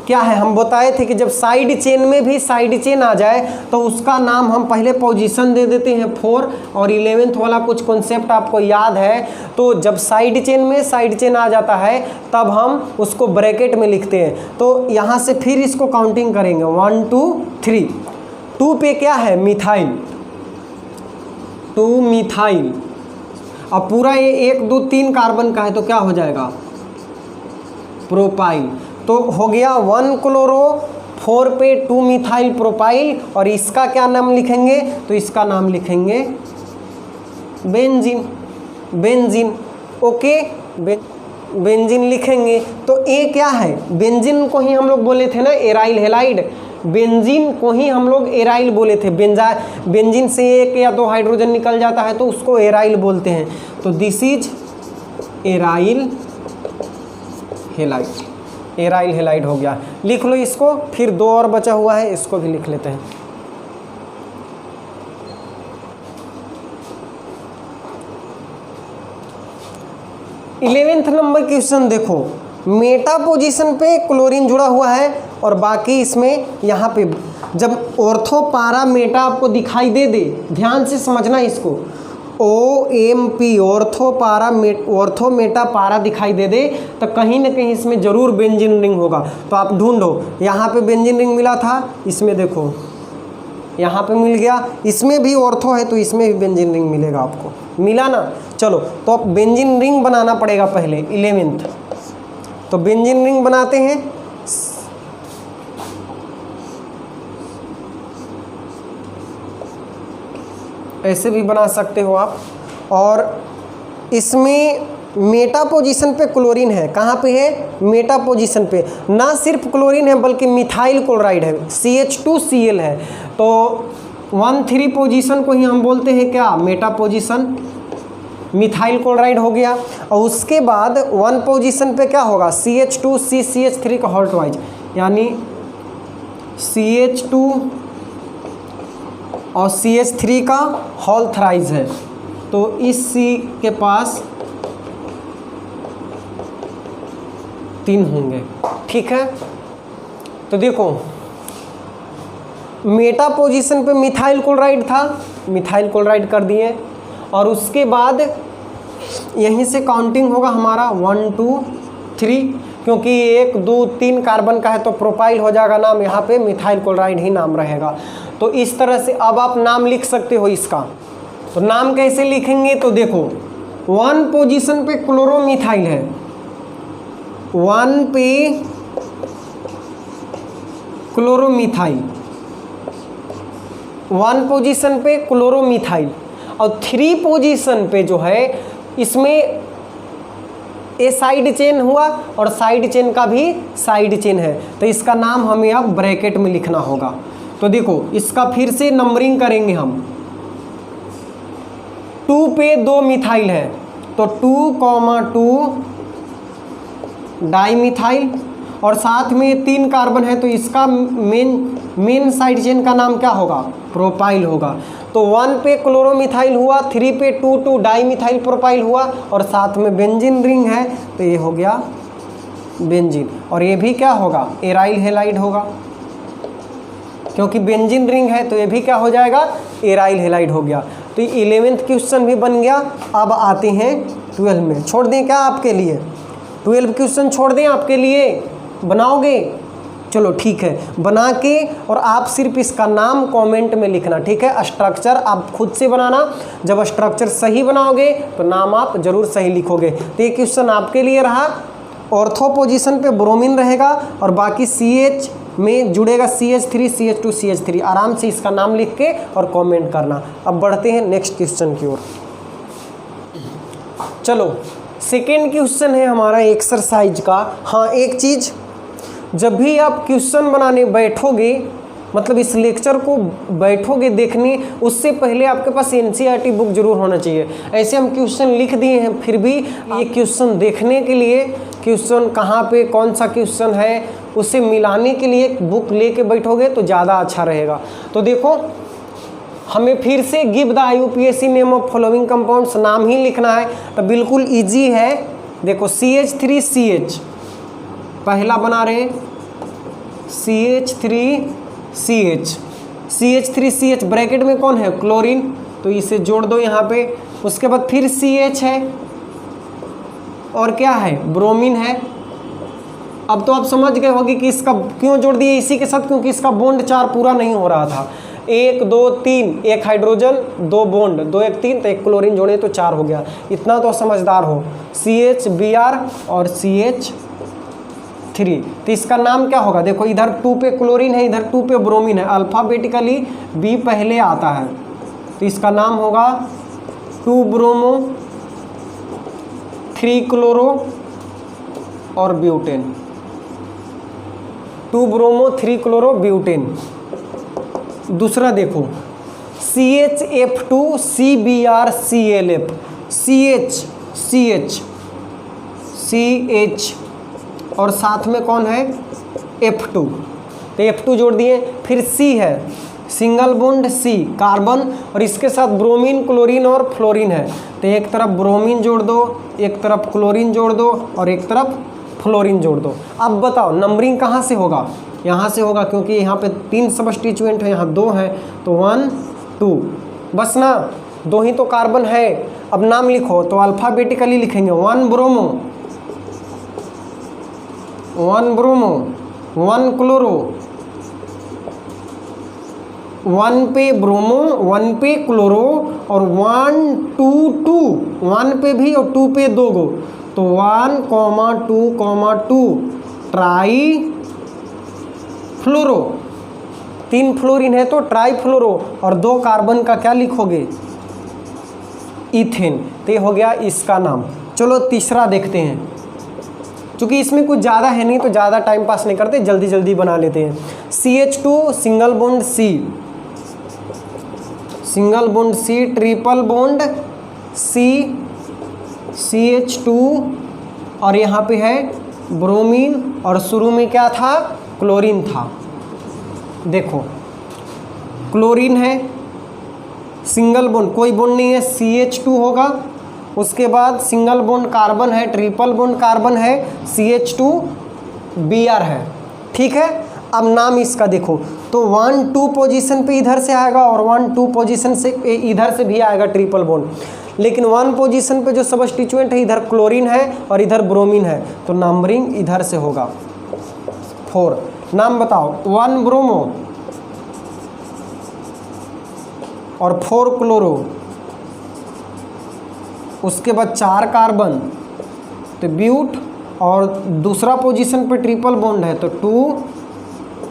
क्या है हम बताए थे कि जब साइड चेन में भी साइड चेन आ जाए तो उसका नाम हम पहले पोजीशन दे देते हैं 4, और 11th वाला कुछ कॉन्सेप्ट आपको याद है, तो जब साइड चेन में साइड चेन आ जाता है तब हम उसको ब्रैकेट में लिखते हैं। तो यहाँ से फिर इसको काउंटिंग करेंगे 1 2 3, 2 पे क्या है मिथाइल, 2 मिथाइल, अब पूरा ये 1 2 3 कार्बन का है तो क्या हो जाएगा प्रोपाइल, तो हो गया 1 क्लोरो, 4 पे 2 मिथाइल प्रोपाइल, और इसका क्या नाम लिखेंगे, तो इसका नाम लिखेंगे बेंजीन, बेंजीन, ओके। बेंजीन लिखेंगे तो ये क्या है, बेंजीन को ही हम लोग बोले थे ना एराइल हेलाइड, बेंजीन को ही हम लोग एराइल बोले थे, बेंजीन से 1 या 2 हाइड्रोजन निकल जाता है तो उसको एराइल बोलते हैं, तो this is aryl halide, aryl halide हो गया। लिख लो इसको, फिर 2 और बचा हुआ है इसको भी लिख लेते हैं। इलेवेंथ नंबर क्वेश्चन देखो, मेटा पोजीशन पे क्लोरीन जुड़ा हुआ है और बाकी इसमें यहाँ पे जब ऑर्थो पारा मेटा आपको दिखाई दे दे, ध्यान से समझना इसको, OMP ऑर्थो मेटा पारा दिखाई दे दे तो कहीं ना कहीं इसमें जरूर बेंजीन रिंग होगा। तो आप ढूंढो, यहाँ पे बेंजीन रिंग मिला था, इसमें देखो यहाँ पे मिल गया, इसमें भी ऑर्थो है तो इसमें भी बेंजीन रिंग मिलेगा, आपको मिला ना। चलो तो अब बेंजीन रिंग बनाना पड़ेगा पहले 11th, तो बेंजीन रिंग बनाते हैं। ऐसे भी बना सकते हो आप, और इसमें मेटा पोजीशन पे क्लोरीन है, कहाँ पे है, मेटा पोजीशन पे। ना सिर्फ क्लोरीन है बल्कि मिथाइल क्लोराइड है, CH2Cl है। तो 1,3 पोजीशन को ही हम बोलते हैं क्या, मेटा पोजीशन, मिथाइल क्लोराइड हो गया। और उसके बाद 1 पोजीशन पे क्या होगा, CH2C CH3 का हॉल्ट वाइज, यानी CH2 और CH3 का हॉल थ्राइज है। तो इस C के पास 3 होंगे, ठीक है। तो देखो मेटा पोजीशन पे मिथाइल क्लोराइड था, मिथाइल क्लोराइड कर दिए। और उसके बाद यहीं से काउंटिंग होगा हमारा 1 2 3, क्योंकि 1 2 3 कार्बन का है तो प्रोपाइल हो जाएगा नाम, यहाँ पे मिथाइल क्लोराइड ही नाम रहेगा। तो इस तरह से अब आप नाम लिख सकते हो इसका। तो नाम कैसे लिखेंगे, तो देखो 1 पोजीशन पे क्लोरोमिथाइल है, 1 पे क्लोरोमिथाइल, 1 पोजीशन पे क्लोरोमिथाइल। और 3 पोजीशन पे जो है इसमें ए साइड चेन हुआ और साइड चेन का भी साइड चेन है, तो इसका नाम हमें अब ब्रैकेट में लिखना होगा। तो देखो इसका फिर से नंबरिंग करेंगे हम। 2 पे 2 मिथाइल है तो 2,2 डाईमिथाइल, और साथ में 3 कार्बन है तो इसका मेन साइड चेन का नाम क्या होगा, प्रोपाइल होगा। तो 1 पे क्लोरोमिथाइल हुआ, 3 पे 2 डाईमिथाइल प्रोपाइल हुआ, और साथ में बेंजीन रिंग है तो ये हो गया बेंजीन। और ये भी क्या होगा, एराइल हेलाइड होगा, क्योंकि बेंजीन रिंग है तो ये भी क्या हो जाएगा, एराइल हेलाइड हो गया। तो 11th क्वेश्चन भी बन गया। अब आते हैं 12 में, छोड़ दें क्या आपके लिए, 12 क्वेश्चन छोड़ दें आपके लिए, बनाओगे, चलो ठीक है बना के, और आप सिर्फ इसका नाम कमेंट में लिखना, ठीक है। स्ट्रक्चर आप खुद से बनाना, जब स्ट्रक्चर सही बनाओगे तो नाम आप जरूर सही लिखोगे। तो ये क्वेश्चन आपके लिए रहा। ऑर्थो पोजीशन पे ब्रोमीन रहेगा और बाकी CH में जुड़ेगा CH3 CH2 CH3। आराम से इसका नाम लिख के और कमेंट करना। अब बढ़ते हैं नेक्स्ट क्वेश्चन की ओर। चलो सेकेंड क्वेश्चन है हमारा एक्सरसाइज का। हाँ एक चीज़, जब भी आप क्वेश्चन बनाने बैठोगे, मतलब इस लेक्चर को बैठोगे देखने, उससे पहले आपके पास NCERT बुक जरूर होना चाहिए। ऐसे हम क्वेश्चन लिख दिए हैं, फिर भी ये क्वेश्चन देखने के लिए, क्वेश्चन कहाँ पे कौन सा क्वेश्चन है उसे मिलाने के लिए बुक लेके बैठोगे तो ज़्यादा अच्छा रहेगा। तो देखो हमें फिर से give the IUPAC name of following compounds नाम ही लिखना है, तो बिल्कुल ईजी है। देखो CH3CH पहला बना रहे, CH3CH ब्रैकेट में कौन है, क्लोरीन, तो इसे जोड़ दो यहाँ पे। उसके बाद फिर CH है और क्या है, ब्रोमीन है। अब तो आप समझ गए होगी कि इसका क्यों जोड़ दिए इसी के साथ, क्योंकि इसका बॉन्ड 4 पूरा नहीं हो रहा था। 1 2 3, 1 हाइड्रोजन 2 बॉन्ड, 2 1 3, तो 1 क्लोरीन जोड़े तो 4 हो गया। इतना तो समझदार हो। CH Br और CH3, तो इसका नाम क्या होगा, देखो इधर 2 पे क्लोरीन है, इधर 2 पे ब्रोमीन है, अल्फ़ाबेटिकली B पहले आता है, तो इसका नाम होगा 2 ब्रोमो 3 क्लोरो और ब्यूटेन, 2 ब्रोमो 3 क्लोरो ब्यूटेन। दूसरा देखो CHF2 CBr CLF, CH और साथ में कौन है, F2, तो F2 जोड़ दिए। फिर C है, सिंगल बॉन्ड C कार्बन, और इसके साथ ब्रोमीन क्लोरीन और फ्लोरीन है, तो एक तरफ ब्रोमीन जोड़ दो, एक तरफ क्लोरीन जोड़ दो और एक तरफ फ्लोरीन जोड़ दो। अब बताओ नंबरिंग कहाँ से होगा, यहाँ से होगा, क्योंकि यहाँ पे 3 सबस्टिट्यूएंट है, यहाँ 2 हैं, तो 1 2 बस ना, 2 ही तो कार्बन है। अब नाम लिखो तो अल्फ़ाबेटिकली लिखेंगे, 1 ब्रोमो 1 क्लोरो, 1 पे ब्रोमो 1 पे क्लोरो, और 1 2 2, 1 पे भी और 2 पे 2 गो, तो 1,2,2 ट्राई फ्लोरो, 3 फ्लोरीन है तो ट्राई फ्लोरो, और 2 कार्बन का क्या लिखोगे, इथेन। तो ये हो गया इसका नाम। चलो तीसरा देखते हैं, क्योंकि इसमें कुछ ज़्यादा है नहीं तो ज़्यादा टाइम पास नहीं करते, जल्दी जल्दी बना लेते हैं। CH2 single bond C, single bond C, triple bond C, CH2 और यहाँ पे है ब्रोमीन और शुरू में क्या था, क्लोरीन था। देखो क्लोरीन है, सिंगल बॉन्ड कोई बॉन्ड नहीं है, CH2 होगा, उसके बाद सिंगल बॉन्ड कार्बन है, ट्रिपल बॉन्ड कार्बन है, CH2Br है। ठीक है, अब नाम इसका देखो तो 1 2 पोजीशन पे इधर से आएगा और 1 2 पोजीशन से इधर से भी आएगा ट्रिपल बॉन्ड, लेकिन 1 पोजीशन पे जो सबस्टिट्यूएंट है इधर क्लोरीन है और इधर ब्रोमीन है, तो नंबरिंग इधर से होगा 4। नाम बताओ, 1 ब्रोमो और 4 क्लोरो, उसके बाद 4 कार्बन तो ब्यूट, और दूसरा पोजीशन पे ट्रिपल बॉन्ड है तो 2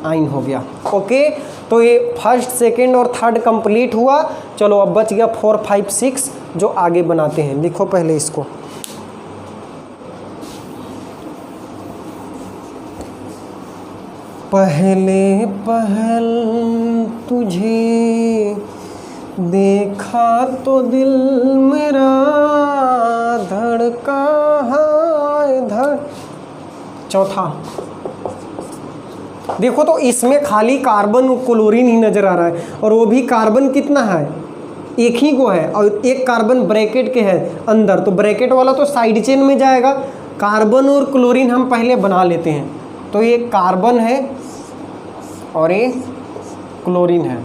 आइन हो गया। ओके, तो ये फर्स्ट सेकंड और थर्ड कंप्लीट हुआ। चलो अब बच गया 4 5 6 जो आगे बनाते हैं। लिखो पहले इसको, पहले पहल तुझे देखा तो दिल मेरा धड़का है धड़। चौथा देखो तो इसमें खाली कार्बन और क्लोरीन ही नजर आ रहा है, और वो भी कार्बन कितना है, एक ही को है, और एक कार्बन ब्रैकेट के है अंदर, तो ब्रैकेट वाला तो साइड चेन में जाएगा। कार्बन और क्लोरीन हम पहले बना लेते हैं, तो ये कार्बन है और ये क्लोरीन है,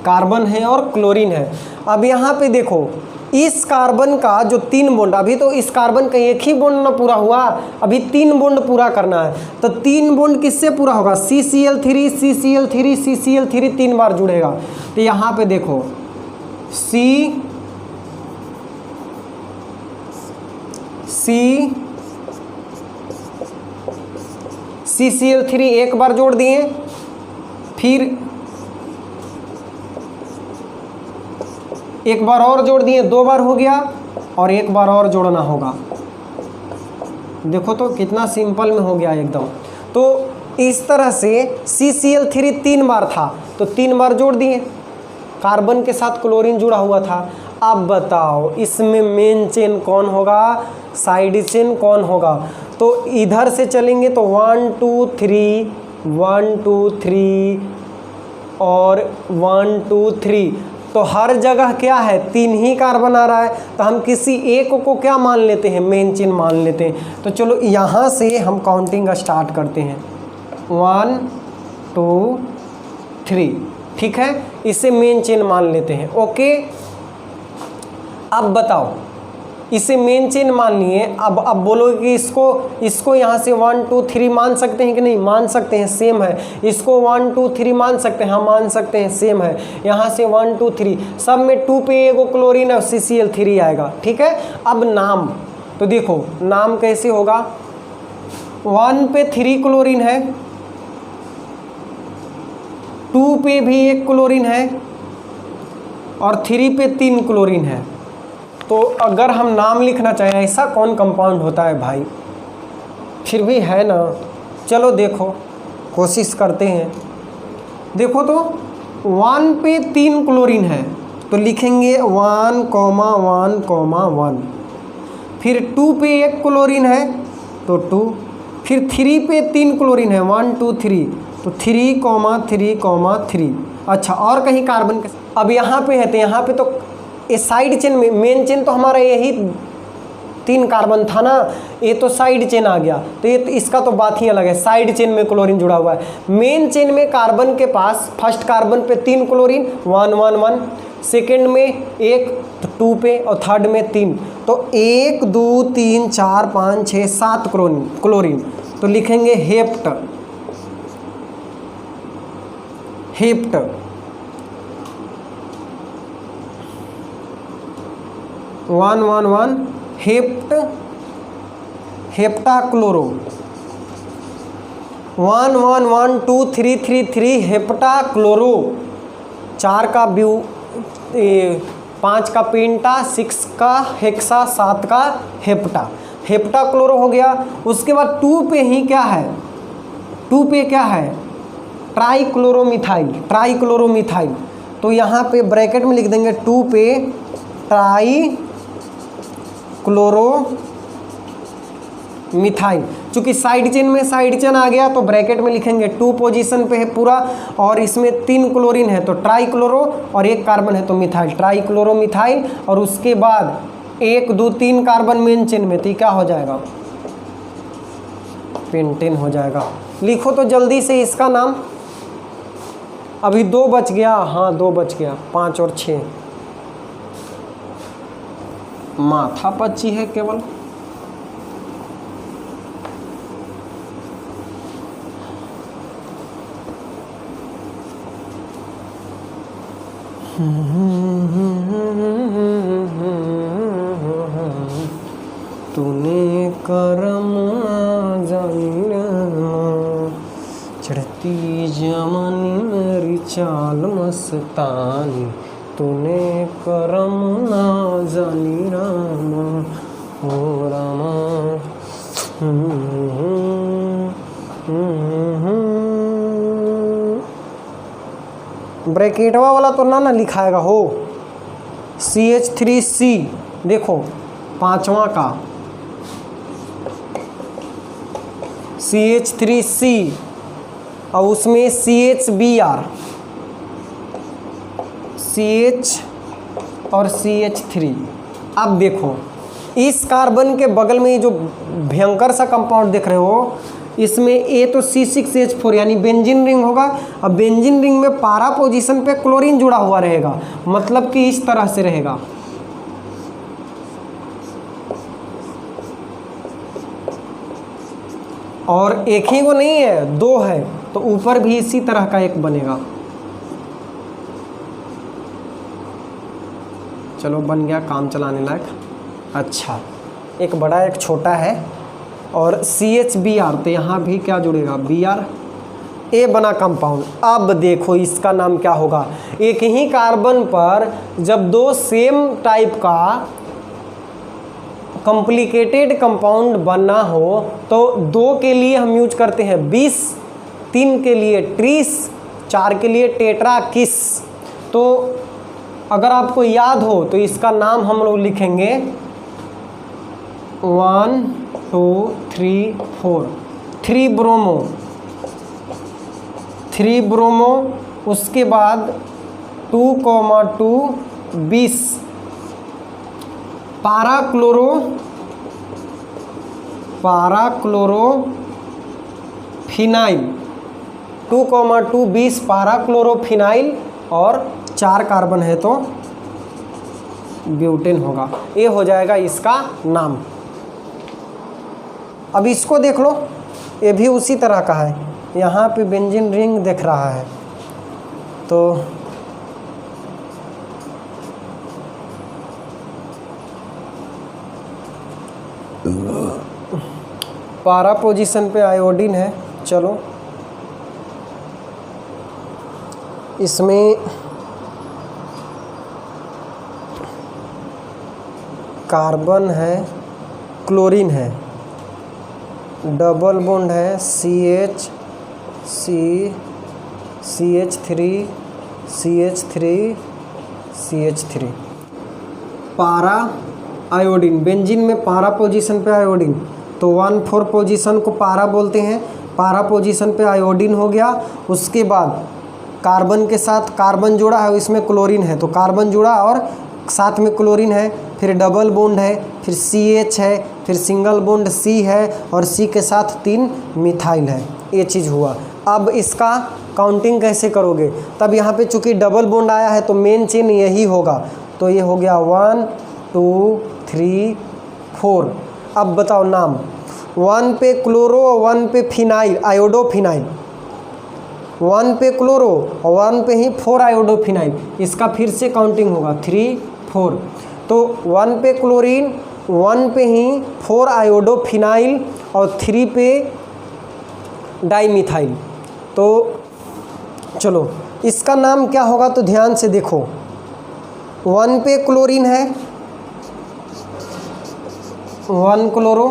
कार्बन है और क्लोरीन है। अब यहाँ पे देखो इस कार्बन का जो 3 बॉन्ड, अभी तो इस कार्बन का एक ही बॉन्ड ना पूरा हुआ, अभी 3 बॉन्ड पूरा करना है, तो 3 बॉन्ड किससे पूरा होगा, CCl3 CCl3 CCl3 3 बार जुड़ेगा। तो यहाँ पे देखो CCl3 एक बार जोड़ दिए, फिर एक बार और जोड़ दिए, 2 बार हो गया, और एक बार और जोड़ना होगा। देखो तो कितना सिंपल में हो गया एकदम। तो इस तरह से CCl3 3 बार था तो 3 बार जोड़ दिए, कार्बन के साथ क्लोरीन जुड़ा हुआ था। अब बताओ इसमें मेन चेन कौन होगा, साइड चेन कौन होगा। तो इधर से चलेंगे तो 1 2 3 1 2 3 और 1 2 3, तो हर जगह क्या है, 3 ही कार्बन आ रहा है, तो हम किसी एक को क्या मान लेते हैं, मेन चेन मान लेते हैं। तो चलो यहाँ से हम काउंटिंग स्टार्ट करते हैं, 1 2 3, ठीक है, इसे मेन चेन मान लेते हैं। ओके, अब बताओ इसे मेन चेन मान लिए, अब बोलोगे कि इसको यहाँ से 1 2 3 मान सकते हैं कि नहीं, मान सकते हैं, सेम है। इसको 1 2 3 मान सकते हैं, हाँ मान सकते हैं, सेम है। यहाँ से 1 2 3 सब में 2 पे एगो क्लोरीन है, CCl3 आएगा, ठीक है। अब नाम, तो देखो नाम कैसे होगा, 1 पे 3 क्लोरीन है, 2 पे भी 1 क्लोरीन है, और 3 पे 3 क्लोरीन है। तो अगर हम नाम लिखना चाहें, ऐसा कौन कंपाउंड होता है भाई, फिर भी है ना। चलो देखो कोशिश करते हैं। देखो तो 1 पे 3 क्लोरीन है तो लिखेंगे 1 1 1, फिर 2 पे 1 क्लोरीन है तो 2, फिर 3 पे 3 क्लोरीन है 1 2 3, तो 3 3 3। अच्छा, और कहीं कार्बन के, अब यहाँ पे है तो यहाँ पे तो ये साइड चेन में, मेन चेन तो हमारा यही 3 कार्बन था ना, ये तो साइड चेन आ गया, तो ये इसका तो बात ही अलग है, साइड चेन में क्लोरीन जुड़ा हुआ है। मेन चेन में कार्बन के पास फर्स्ट कार्बन पे 3 क्लोरीन 1 1 1, सेकेंड में 1 तो 2 पे, और थर्ड में 3, तो 1 2 3 4 5 6 7 क्लोरीन, तो लिखेंगे हेप्ट 1 1 1 हेप्टाक्लोरो, 1 1 1 2 3 3 3 हेप्टाक्लोरो, 4 का 5 का पेंटा, 6 का हेक्सा, 7 का हेप्टा, हेप्टा क्लोरो हो गया। उसके बाद 2 पे ही क्या है, 2 पे क्या है, ट्राईक्लोरोमिथाइल, ट्राईक्लोरोमिथाइल। तो यहाँ पे ब्रैकेट में लिख देंगे 2 पे ट्राईक्लोरोमिथाइल। चूंकि साइड चेन में साइड चेन आ गया तो ब्रैकेट में लिखेंगे 2 पोजीशन पे है पूरा, और इसमें 3 क्लोरीन है तो ट्राईक्लोरो, और 1 कार्बन है तो मिथाइल, ट्राईक्लोरोमिथाइल। और उसके बाद 1 2 3 कार्बन मेन चेन में, तो क्या हो जाएगा, पेंटेन हो जाएगा। लिखो तो जल्दी से इसका नाम। अभी 2 बच गया, हाँ 2 बच गया, 5 और 6 माथा पच्ची है केवल। तूने करम जानिना, चढ़ती जवानी मेरी चाल मस्तानी, तूने करम ना जानी रामा, ओ रामा। ब्रैकेटवा वाला तो ना लिखाएगा हो। CH3C देखो 5वां का CH3C, और उसमें CHBr, CH और CH3। अब देखो इस कार्बन के बगल में जो भयंकर सा कंपाउंड देख रहे हो, इसमें ए तो C6H4 यानी बेंजीन रिंग होगा। अब बेंजीन रिंग में पारा पोजीशन पे क्लोरीन जुड़ा हुआ रहेगा, मतलब कि इस तरह से रहेगा। और एक ही वो नहीं है, 2 है, तो ऊपर भी इसी तरह का एक बनेगा। चलो बन गया काम चलाने लायक। अच्छा, एक बड़ा एक छोटा है, और CHBr, तो यहाँ भी क्या जुड़ेगा, Br, ए बना कंपाउंड। अब देखो इसका नाम क्या होगा। एक ही कार्बन पर जब 2 सेम टाइप का कॉम्प्लिकेटेड कंपाउंड बनना हो तो 2 के लिए हम यूज करते हैं 20, 3 के लिए ट्रीस, 4 के लिए टेट्राकिस। तो अगर आपको याद हो तो इसका नाम हम लोग लिखेंगे 1 2 3 4, 3 ब्रोमो, 3 ब्रोमो। उसके बाद 2,2 20 पाराक्लोरोफिनाइल, 2,2 20 पाराक्लोरोफिनाइल, और 4 कार्बन है तो ब्यूटेन होगा। ये हो जाएगा इसका नाम। अब इसको देख लो, ये भी उसी तरह का है। यहाँ पे बेंजीन रिंग दिख रहा है, तो पारा पोजीशन पे आयोडीन है। चलो इसमें कार्बन है, क्लोरीन है, डबल बॉन्ड है, CH3 पारा आयोडीन। बेंजीन में पारा पोजीशन पे आयोडीन, तो 1,4 पोजीशन को पारा बोलते हैं। पारा पोजीशन पे आयोडीन हो गया। उसके बाद कार्बन के साथ कार्बन जुड़ा है, इसमें क्लोरीन है, तो कार्बन जुड़ा और साथ में क्लोरीन है, फिर डबल बॉन्ड है, फिर CH है, फिर सिंगल बॉन्ड C है, और C के साथ 3 मिथाइल है। ये चीज़ हुआ। अब इसका काउंटिंग कैसे करोगे, तब यहाँ पे चूँकि डबल बॉन्ड आया है तो मेन चेन यही होगा, तो ये हो गया 1 2 3 4। अब बताओ नाम। 1 पे क्लोरो और 1 पे फिनाइल, आयोडोफिनाइल। 1 पे क्लोरो और 1 पे ही 4 आयोडोफिनाइल। इसका फिर से काउंटिंग होगा 3 4। तो 1 पे क्लोरीन, 1 पे ही 4 आयोडोफिनाइल और 3 पे डाईमिथाइल। तो चलो इसका नाम क्या होगा, तो ध्यान से देखो। 1 पे क्लोरीन है, 1 क्लोरो,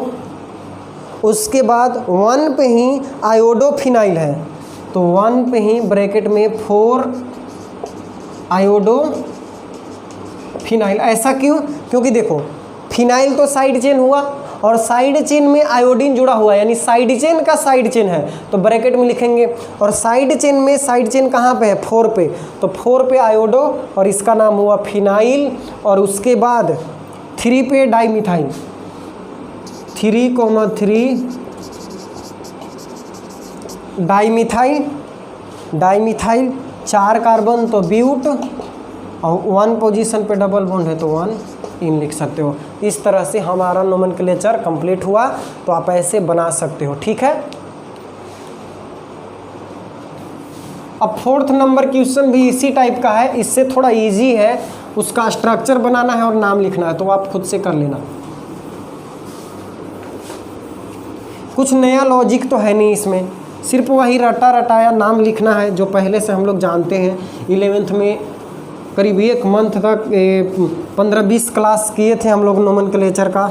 उसके बाद 1 पे ही आयोडोफिनाइल है, तो 1 पे ही ब्रैकेट में 4 आयोडोफिनाइल। ऐसा क्यों? क्योंकि देखो फिनाइल तो साइड चेन हुआ और साइड चेन में आयोडीन जुड़ा हुआ है, यानी साइड चेन का साइड चेन है, तो ब्रैकेट में लिखेंगे। और साइड चेन में साइड चेन कहाँ पे है? 4 पे, तो 4 पे आयोडो और इसका नाम हुआ फिनाइल। और उसके बाद 3 पे डाईमिथाइल, 3,3 डाईमिथाइल 4 कार्बन तो ब्यूट, और 1 पोजीशन पे डबल बॉन्ड है तो 1 इन लिख सकते हो। इस तरह से हमारा नोमेनक्लेचर कंप्लीट हुआ, तो आप ऐसे बना सकते हो, ठीक है। अब 4th नंबर क्वेश्चन भी इसी टाइप का है, इससे थोड़ा इजी है, उसका स्ट्रक्चर बनाना है और नाम लिखना है, तो आप खुद से कर लेना। कुछ नया लॉजिक तो है नहीं इसमें, सिर्फ वही रटा रटाया नाम लिखना है जो पहले से हम लोग जानते हैं। 11th में करीब 1 मंथ तक 15-20 क्लास किए थे हम लोग नोमेनक्लेचर का।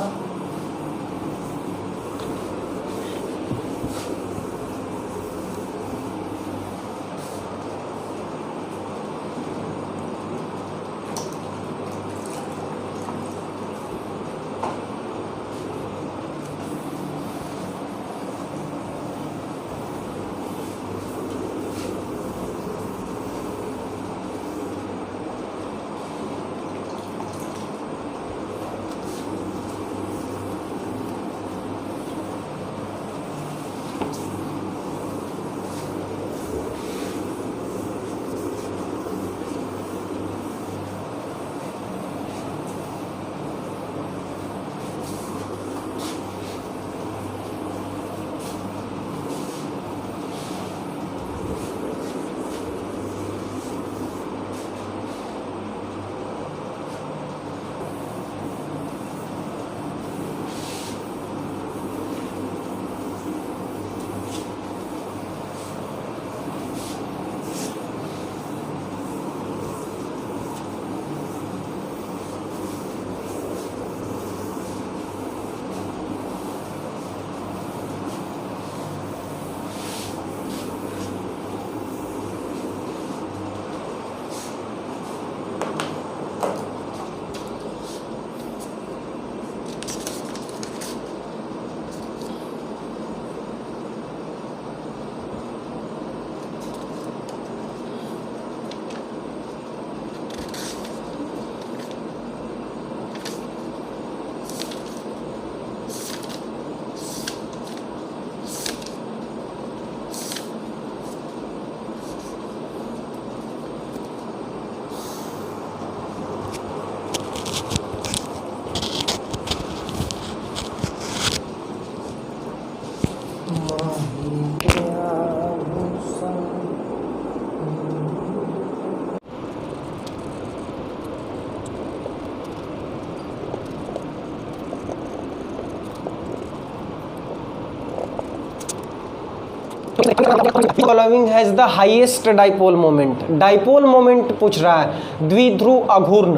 Following has the highest dipole moment. Dipole moment पूछ रहा है, द्विध्रुव अघूर्ण,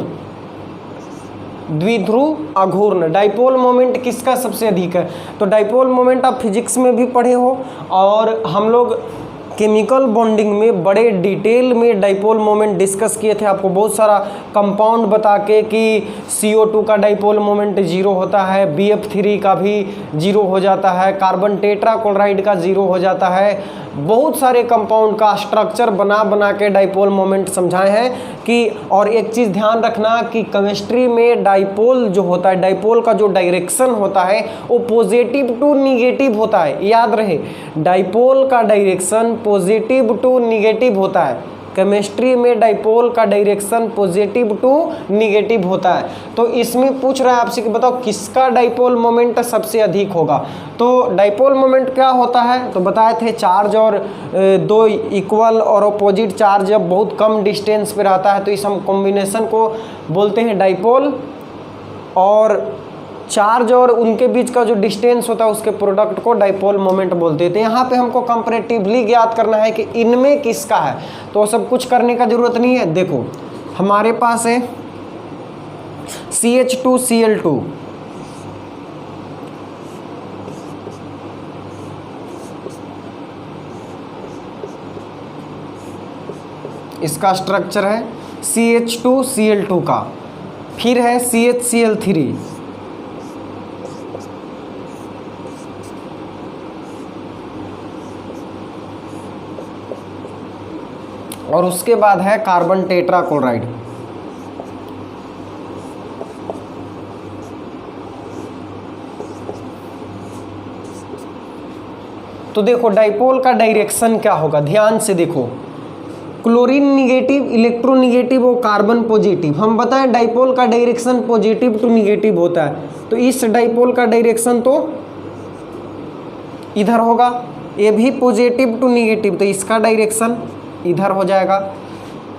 द्विध्रुव अघूर्ण डाइपोल मोमेंट किसका सबसे अधिक है? तो डाइपोल मोमेंट आप फिजिक्स में भी पढ़े हो, और हम लोग केमिकल बॉन्डिंग में बड़े डिटेल में डाइपोल मोमेंट डिस्कस किए थे। आपको बहुत सारा कंपाउंड बता के कि CO2 का डाइपोल मोमेंट 0 होता है, BF3 का भी 0 हो जाता है, कार्बन टेट्राक्लोराइड का 0 हो जाता है। बहुत सारे कंपाउंड का स्ट्रक्चर बना बना के डाइपोल मोमेंट समझाए हैं कि। और एक चीज़ ध्यान रखना कि केमिस्ट्री में डाइपोल जो होता है, डाइपोल का जो डायरेक्शन होता है वो पॉजिटिव टू निगेटिव होता है। याद रहे, डाइपोल का डायरेक्शन पॉजिटिव टू निगेटिव होता है। केमिस्ट्री में डाइपोल का डायरेक्शन पॉजिटिव टू निगेटिव होता है। तो इसमें पूछ रहा है आपसे कि बताओ किसका डाइपोल मोमेंट सबसे अधिक होगा। तो डाइपोल मोमेंट क्या होता है, तो बताए थे चार्ज और दो इक्वल और अपोजिट चार्ज जब बहुत कम डिस्टेंस पे रहता है तो इस हम कॉम्बिनेशन को बोलते हैं डाइपोल, और चार्ज और उनके बीच का जो डिस्टेंस होता है उसके प्रोडक्ट को डाइपोल मोमेंट बोलते हैं। तो यहाँ पे हमको कंपैरेटिवली ज्ञात करना है कि इनमें किसका है। तो सब कुछ करने का जरूरत नहीं है। देखो हमारे पास है CH2Cl2, इसका स्ट्रक्चर है CH2Cl2 का। फिर है CHCl3, और उसके बाद है कार्बन टेट्राक्लोराइड। तो देखो डाइपोल का डायरेक्शन क्या होगा, ध्यान से देखो, क्लोरीन निगेटिव, इलेक्ट्रोनिगेटिव और कार्बन पॉजिटिव। हम बताएं डाइपोल का डायरेक्शन पॉजिटिव टू निगेटिव होता है, तो इस डाइपोल का डायरेक्शन तो इधर होगा, ये भी पॉजिटिव टू निगेटिव, तो इसका डायरेक्शन इधर हो जाएगा।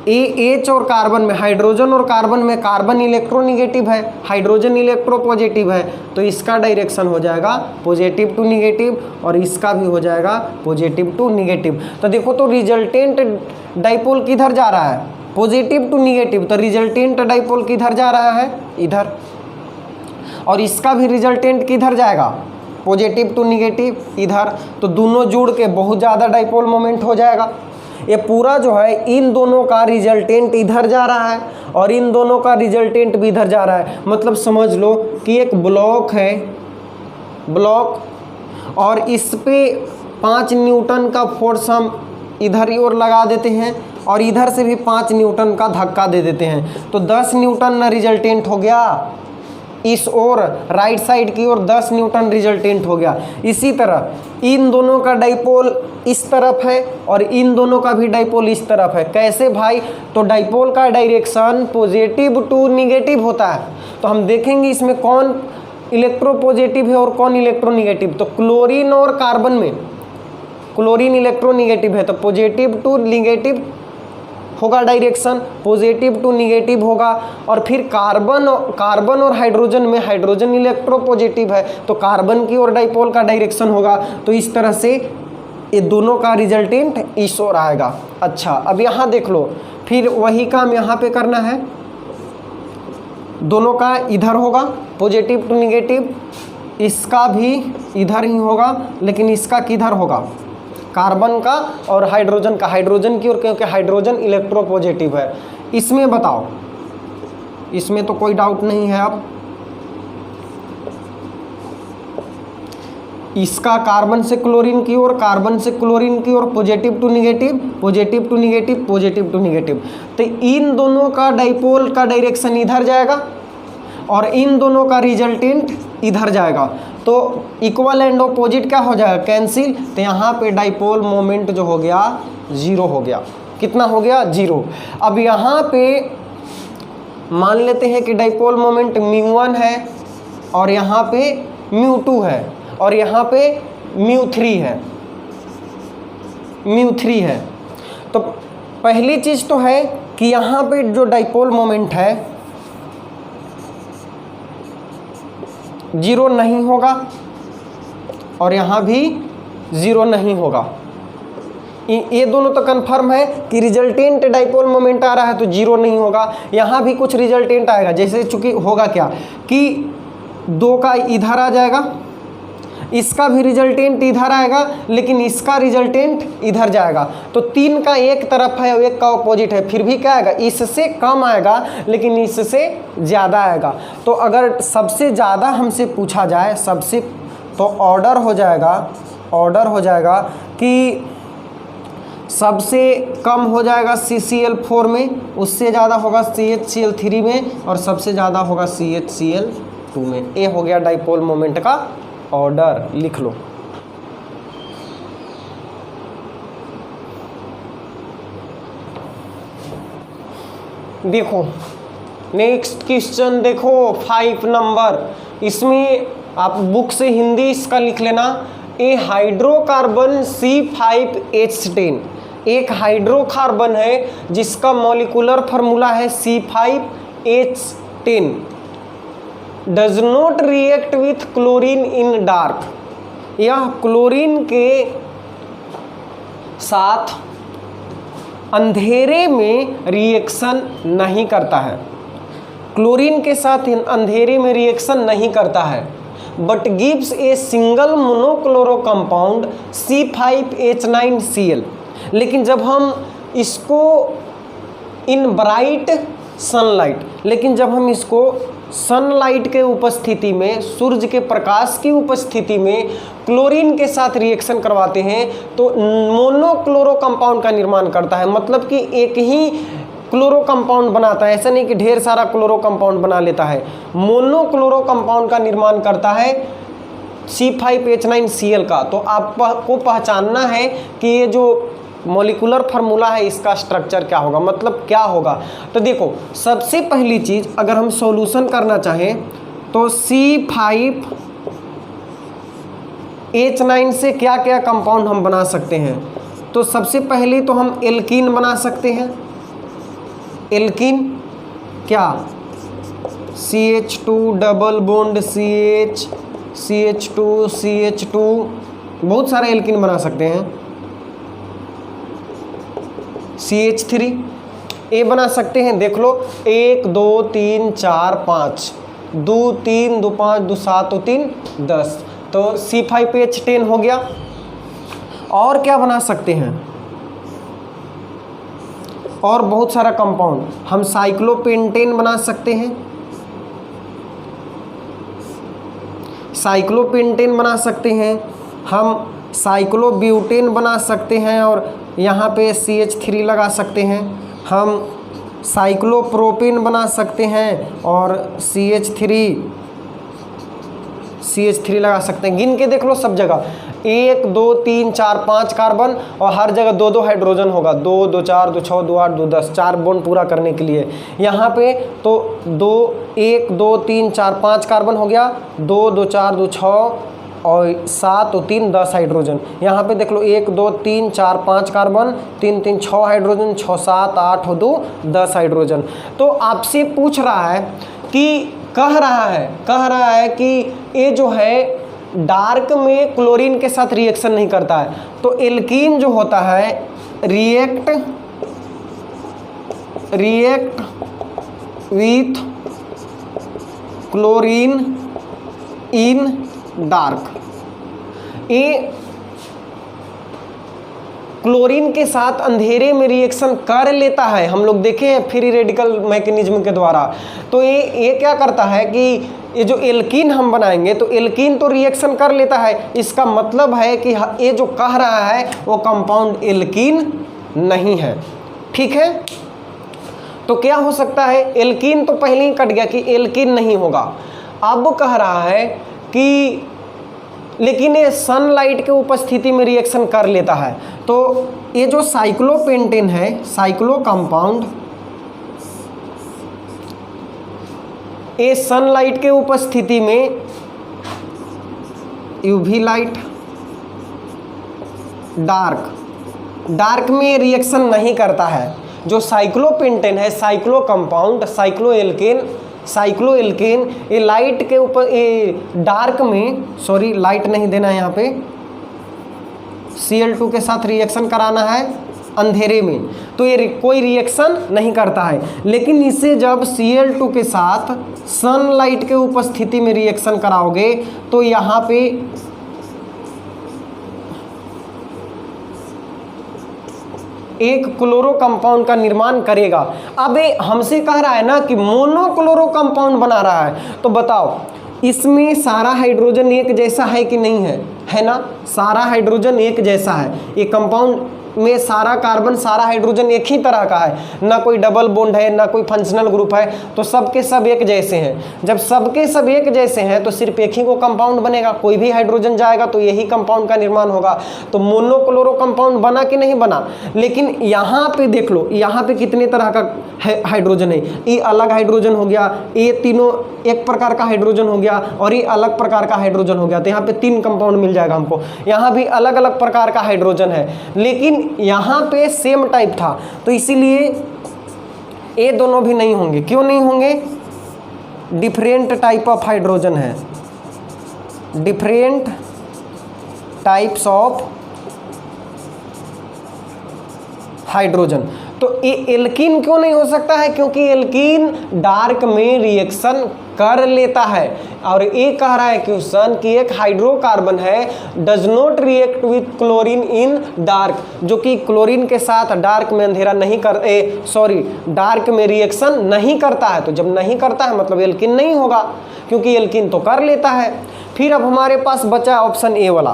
एच और कार्बन में, हाइड्रोजन और कार्बन में, कार्बन इलेक्ट्रोनिगेटिव है, हाइड्रोजन इलेक्ट्रोपॉजिटिव है, तो इसका डायरेक्शन हो जाएगा पॉजिटिव टू निगेटिव, और इसका भी हो जाएगा पॉजिटिव टू निगेटिव। तो देखो, तो रिजल्टेंट डाइपोल किधर जा रहा है, पॉजिटिव टू निगेटिव, तो रिजल्टेंट डाइपोल किधर जा रहा है, इधर, और इसका भी रिजल्टेंट किधर जाएगा, पॉजिटिव टू निगेटिव, इधर। तो दोनों जुड़ के बहुत ज़्यादा डाइपोल मोमेंट हो जाएगा। ये पूरा जो है इन दोनों का रिजल्टेंट इधर जा रहा है और इन दोनों का रिजल्टेंट भी इधर जा रहा है। मतलब समझ लो कि एक ब्लॉक है, ब्लॉक, और इस पे 5 न्यूटन का फोर्स हम इधर ही ओर लगा देते हैं और इधर से भी 5 न्यूटन का धक्का दे देते हैं, तो 10 न्यूटन ना रिजल्टेंट हो गया। इस ओर राइट साइड की ओर 10 न्यूटन रिजल्टेंट हो गया। इसी तरह इन दोनों का डाइपोल इस तरफ है और इन दोनों का भी डाइपोल इस तरफ है। कैसे भाई, तो डाइपोल का डायरेक्शन पॉजिटिव टू निगेटिव होता है। तो हम देखेंगे इसमें कौन इलेक्ट्रोपॉजिटिव है और कौन इलेक्ट्रोनिगेटिव। तो क्लोरीन और कार्बन में क्लोरीन इलेक्ट्रोनिगेटिव है, तो पॉजिटिव टू निगेटिव होगा डायरेक्शन, पॉजिटिव टू निगेटिव होगा। और फिर कार्बन और हाइड्रोजन में हाइड्रोजन इलेक्ट्रोपॉजिटिव है, तो कार्बन की ओर डाइपोल का डायरेक्शन होगा। तो इस तरह से ये दोनों का रिजल्टेंट इस ओर आएगा। अच्छा, अब यहाँ देख लो, फिर वही काम यहाँ पे करना है। दोनों का इधर होगा पॉजिटिव टू निगेटिव, इसका भी इधर ही होगा, लेकिन इसका किधर होगा, कार्बन का और हाइड्रोजन का, हाइड्रोजन की ओर, क्योंकि हाइड्रोजन इलेक्ट्रोपॉजिटिव है। इसमें बताओ, इसमें तो कोई डाउट नहीं है। अब इसका कार्बन से क्लोरीन की ओर, कार्बन से क्लोरीन की ओर, positive to negative, positive to negative, positive to negative. तो इन दोनों का डाइपोल का डायरेक्शन इधर जाएगा और इन दोनों का रिजल्टेंट इधर जाएगा, तो इक्वल एंड ऑपोजिट क्या हो जाएगा, कैंसिल। तो यहाँ पे डाइपोल मोमेंट जो हो गया 0 हो गया। कितना हो गया, 0। अब यहाँ पे मान लेते हैं कि डाइपोल मोमेंट μ1 है और यहाँ पे μ2 है और यहाँ पे μ3 है। तो पहली चीज़ तो है कि यहाँ पे जो डाइपोल मोमेंट है 0 नहीं होगा और यहाँ भी 0 नहीं होगा। ये दोनों तो कंफर्म है कि रिजल्टेंट डाइपोल मोमेंट आ रहा है तो 0 नहीं होगा। यहाँ भी कुछ रिजल्टेंट आएगा, जैसे चूंकि होगा क्या कि 2 का इधर आ जाएगा, इसका भी रिजल्टेंट इधर आएगा, लेकिन इसका रिजल्टेंट इधर जाएगा। तो 3 का एक तरफ है और 1 का ऑपोजिट है, फिर भी क्या आएगा, इससे कम आएगा लेकिन इससे ज़्यादा आएगा। तो अगर सबसे ज़्यादा हमसे पूछा जाए सबसे, तो ऑर्डर हो जाएगा कि सबसे कम हो जाएगा CCl4 में, उससे ज़्यादा होगा CHCl3 में और सबसे ज़्यादा होगा CHCl2 में। ये हो गया डाइपोल मोमेंट का ऑर्डर, लिख लो। देखो नेक्स्ट क्वेश्चन, देखो 5 नंबर, इसमें आप बुक से हिंदी इसका लिख लेना। ए हाइड्रोकार्बन C5H10, एक हाइड्रोकार्बन है जिसका मॉलिक्यूलर फार्मूला है C5H10, does not react with chlorine in dark. यह क्लोरीन के साथ अंधेरे में रिएक्शन नहीं करता है। क्लोरीन के साथ अंधेरे में रिएक्शन नहीं करता है, but gives a single monochloro compound C5H9Cl। लेकिन जब हम इसको इन ब्राइट सनलाइट, लेकिन जब हम इसको सनलाइट के उपस्थिति में, सूरज के प्रकाश की उपस्थिति में क्लोरीन के साथ रिएक्शन करवाते हैं तो मोनोक्लोरो कंपाउंड का निर्माण करता है। मतलब कि एक ही क्लोरो कंपाउंड बनाता है, ऐसा नहीं कि ढेर सारा क्लोरो कंपाउंड बना लेता है। मोनोक्लोरो कंपाउंड का निर्माण करता है C5H9Cl का। तो आपको पहचानना है कि ये जो मॉलिक्यूलर फार्मूला है इसका स्ट्रक्चर क्या होगा, मतलब क्या होगा। तो देखो, सबसे पहली चीज़ अगर हम सॉल्यूशन करना चाहें तो C5H9 से क्या क्या कंपाउंड हम बना सकते हैं। तो सबसे पहले तो हम एल्कीन बना सकते हैं। एल्कीन क्या, CH2 double bond CH, CH2 CH2, बहुत सारे एल्कीन बना सकते हैं। CH3 ए बना सकते हैं, देख लो 1 2 3 4 5, 2 3 2 5 2 7 2 3 10, तो C5H10 हो गया। और क्या बना सकते हैं, और बहुत सारा कंपाउंड, हम साइक्लोपेंटेन बना सकते हैं, साइक्लोपेंटेन बना सकते हैं, हम साइक्लोब्यूटेन बना सकते हैं और यहाँ पे CH3 लगा सकते हैं, हम साइक्लोप्रोपेन बना सकते हैं और CH3 लगा सकते हैं। गिन के देख लो सब जगह 1 2 3 4 5 कार्बन और हर जगह 2 2 हाइड्रोजन होगा, 2 2 4 2 6 2 8 2 10, 4 बॉन्ड पूरा करने के लिए यहाँ पे। तो 1 2 3 4 5 कार्बन हो गया, 2 2 4 2 6 और 7 और 3 10 हाइड्रोजन। यहाँ पे देख लो 1 2 3 4 5 कार्बन, 3 3 6 हाइड्रोजन, 6 7 8 और 2 10 हाइड्रोजन। तो आपसे पूछ रहा है कि कह रहा है कि ये जो है डार्क में क्लोरीन के साथ रिएक्शन नहीं करता है। तो एल्कीन जो होता है react with chlorine in dark, ये क्लोरीन के साथ अंधेरे में रिएक्शन कर लेता है। हम लोग देखे हैं फ्री रेडिकल मैकेनिज्म के द्वारा। तो ये क्या करता है कि ये जो एल्कीन हम बनाएंगे तो एल्कीन तो रिएक्शन कर लेता है, इसका मतलब है कि ये जो कह रहा है वो कंपाउंड एल्कीन नहीं है। ठीक है, तो क्या हो सकता है, एल्कीन तो पहले ही कट गया कि एल्कीन नहीं होगा। अब कह रहा है कि लेकिन ये सनलाइट के उपस्थिति में रिएक्शन कर लेता है। तो ये जो साइक्लोपेंटेन है, साइक्लो कंपाउंड, ये सनलाइट के उपस्थिति में यूवी लाइट, डार्क में रिएक्शन नहीं करता है। जो साइक्लोपेंटेन है, साइक्लो कंपाउंड, साइक्लोएल्केन, ये लाइट के ऊपर, ये डार्क में, सॉरी लाइट नहीं देना है यहाँ पे, Cl2 के साथ रिएक्शन कराना है अंधेरे में, तो ये कोई रिएक्शन नहीं करता है। लेकिन इसे जब Cl2 के साथ सनलाइट के उपस्थिति में रिएक्शन कराओगे तो यहाँ पे एक क्लोरो कंपाउंड का निर्माण करेगा। अब ये हमसे कह रहा है ना कि मोनोक्लोरो कंपाउंड बना रहा है, तो बताओ इसमें सारा हाइड्रोजन एक जैसा है कि नहीं है, है ना, सारा हाइड्रोजन एक जैसा है। ये कंपाउंड में सारा कार्बन, सारा हाइड्रोजन एक ही तरह का है, ना कोई डबल बॉन्ड है, ना कोई फंक्शनल ग्रुप है, तो सबके सब एक जैसे हैं। जब सबके सब एक जैसे हैं तो सिर्फ एक ही को कंपाउंड बनेगा, कोई भी हाइड्रोजन जाएगा तो यही कंपाउंड का निर्माण होगा। तो मोनोक्लोरो कंपाउंड बना कि नहीं बना। लेकिन यहाँ पे देख लो, यहाँ पे कितने तरह का हाइड्रोजन है, ये अलग हाइड्रोजन हो गया, ये तीनों एक प्रकार का हाइड्रोजन हो गया और ये अलग प्रकार का हाइड्रोजन हो गया। तो यहाँ पे 3 कंपाउंड मिल जाएगा हमको। यहाँ भी अलग अलग प्रकार का हाइड्रोजन है, लेकिन यहाँ पे सेम टाइप था, तो इसीलिए ये दोनों भी नहीं होंगे। क्यों नहीं होंगे, डिफरेंट टाइप ऑफ हाइड्रोजन है, डिफरेंट टाइप्स ऑफ हाइड्रोजन। तो ये एल्कीन क्यों नहीं हो सकता है? क्योंकि एल्कीन डार्क में रिएक्शन कर लेता है। और ये कह रहा है क्वेश्चन कि एक हाइड्रोकार्बन है does not react with chlorine in dark, जो कि क्लोरीन के साथ डार्क में अंधेरा नहीं कर डार्क में रिएक्शन नहीं करता है। तो जब नहीं करता है मतलब एल्कीन नहीं होगा, क्योंकि एल्कीन तो कर लेता है। फिर अब हमारे पास बचा ऑप्शन ए वाला,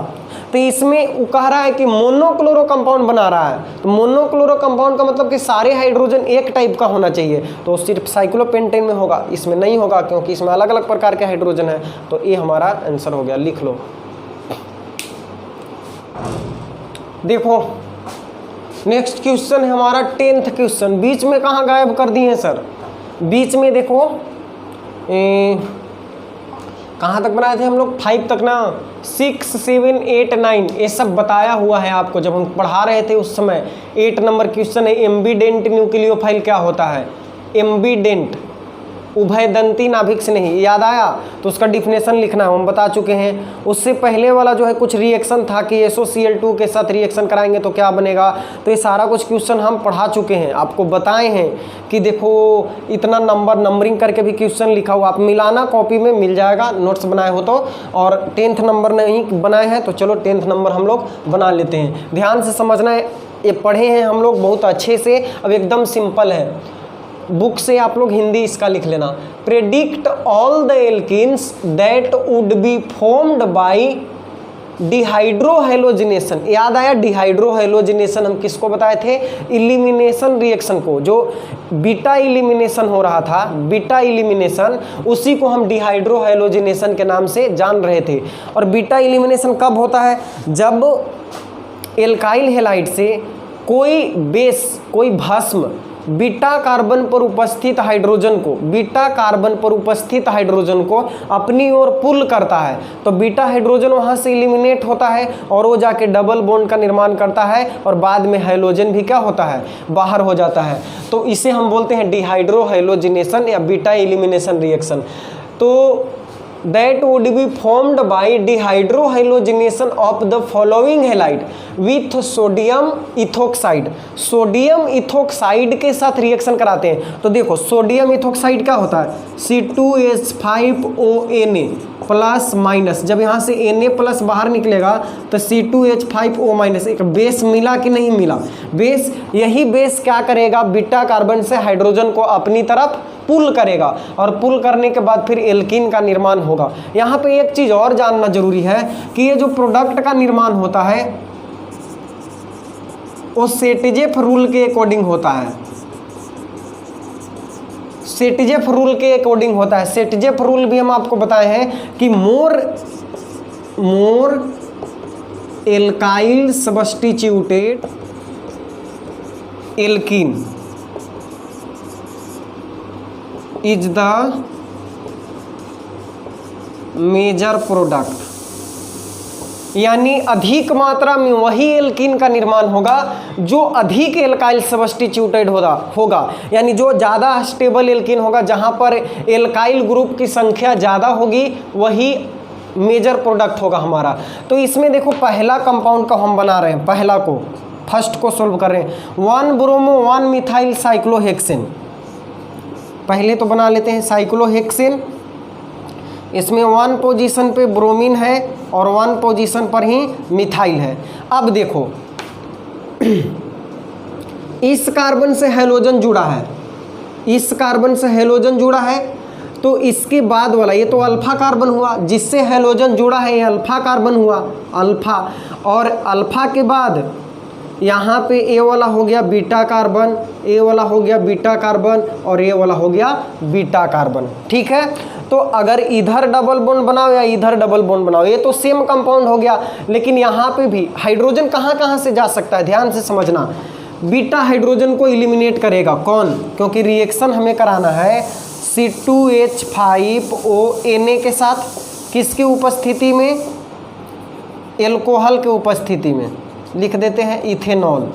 तो इसमें वो कह रहा है कि मोनोक्लोरो कंपाउंड बना रहा है। तो मोनोक्लोरो कंपाउंड का मतलब कि सारे हाइड्रोजन एक टाइप का होना चाहिए, तो सिर्फ साइक्लोपेंटेन में होगा, इसमें नहीं होगा क्योंकि इसमें अलग अलग प्रकार के हाइड्रोजन है। तो ये हमारा आंसर हो गया, लिख लो। देखो नेक्स्ट क्वेश्चन है हमारा 10th क्वेश्चन। बीच में कहाँ गायब कर दिए हैं सर? बीच में देखो कहाँ तक बनाए थे हम लोग? 5 तक ना, 6, 7, 8, 9 ये सब बताया हुआ है आपको जब हम पढ़ा रहे थे उस समय। 8 नंबर क्वेश्चन है एम्बीडेंट न्यूक्लियोफाइल क्या होता है? एम्बीडेंट उभयदंती नाभिक से नहीं, याद आया? तो उसका डिफिनेशन लिखना है, हम बता चुके हैं। उससे पहले वाला जो है कुछ रिएक्शन था कि SOCl2 के साथ रिएक्शन कराएंगे तो क्या बनेगा, तो ये सारा कुछ क्वेश्चन हम पढ़ा चुके हैं, आपको बताए हैं कि देखो इतना नंबरिंग करके भी क्वेश्चन लिखा हुआ, आप मिलाना कॉपी में मिल जाएगा, नोट्स बनाए हो तो। और 10th नंबर नहीं बनाए हैं तो चलो 10th नंबर हम लोग बना लेते हैं। ध्यान से समझना है, ये पढ़े हैं हम लोग बहुत अच्छे से, अब एकदम सिंपल है। बुक से आप लोग हिंदी इसका लिख लेना। Predict all the alkenes that would be formed by dehydrohalogenation. याद आया? डिहाइड्रोहेलोजिनेशन हम किसको बताए थे? इलिमिनेशन रिएक्शन को, जो बीटा इलिमिनेशन हो रहा था, बीटा इलिमिनेशन, उसी को हम डिहाइड्रोहेलोजिनेशन के नाम से जान रहे थे। और बीटा इलिमिनेशन कब होता है? जब एल्काइल हैलाइड से कोई बेस, कोई भस्म बीटा कार्बन पर उपस्थित हाइड्रोजन को अपनी ओर पुल करता है, तो बीटा हाइड्रोजन वहाँ से इलिमिनेट होता है और वो जाके डबल बॉन्ड का निर्माण करता है और बाद में हाइड्रोजन भी क्या होता है? बाहर हो जाता है। तो इसे हम बोलते हैं डिहाइड्रोहाइलोजिनेशन या बीटा इलिमिनेशन रिएक्शन। तो that would be formed by dehydrohalogenation of the following halide with sodium ethoxide। Sodium ethoxide के साथ रिएक्शन कराते हैं। तो देखो सोडियम इथोक्साइड क्या होता है? C2H5ONa प्लस माइनस, जब यहाँ से Na प्लस बाहर निकलेगा तो C2H5O माइनस, एक बेस मिला कि नहीं मिला? बेस, यही बेस क्या करेगा? बीटा कार्बन से हाइड्रोजन को अपनी तरफ पुल करेगा और पुल करने के बाद फिर एल्कीन का निर्माण होगा। यहाँ पे एक चीज़ और जानना जरूरी है कि ये जो प्रोडक्ट का निर्माण होता है वो सेटिजेफ रूल के अकॉर्डिंग होता है। सेटिजेफ रूल के अकॉर्डिंग होता है। सेटिजेफ रूल भी हम आपको बताए हैं कि more alkyl substituted alkene is the major product, यानी अधिक मात्रा में वही एल्कीन का निर्माण होगा जो अधिक एल्काइल सब्स्टिट्यूटेड होगा, यानी जो ज़्यादा स्टेबल एल्कीन होगा, जहाँ पर एल्काइल ग्रुप की संख्या ज़्यादा होगी वही मेजर प्रोडक्ट होगा हमारा। तो इसमें देखो पहला कंपाउंड का हम बना रहे हैं, पहला को, फर्स्ट को सोल्व कर रहे हैं। 1 ब्रोमो 1 मिथाइल साइक्लोहेक्सेन, पहले तो बना लेते हैं साइक्लोहेक्सेन। इसमें 1 पोजीशन पे ब्रोमीन है और 1 पोजीशन पर ही मिथाइल है। अब देखो इस कार्बन से हैलोजन जुड़ा है, इस कार्बन से हैलोजन जुड़ा है, तो इसके बाद वाला ये तो अल्फा कार्बन हुआ, जिससे हैलोजन जुड़ा है ये अल्फा कार्बन हुआ, अल्फा। और अल्फा के बाद यहाँ पे ए वाला हो गया बीटा कार्बन, ए वाला हो गया बीटा कार्बन और ए वाला हो गया बीटा कार्बन। ठीक है, तो अगर इधर डबल बॉन्ड बनाओ या इधर डबल बॉन्ड बनाओ, ये तो सेम कंपाउंड हो गया, लेकिन यहाँ पे भी हाइड्रोजन कहाँ कहाँ से जा सकता है? ध्यान से समझना। बीटा हाइड्रोजन को इलिमिनेट करेगा कौन? क्योंकि रिएक्शन हमें कराना है C2H5ONa के साथ, किसकी उपस्थिति में? एल्कोहल के उपस्थिति में। लिख देते हैं इथेनॉल,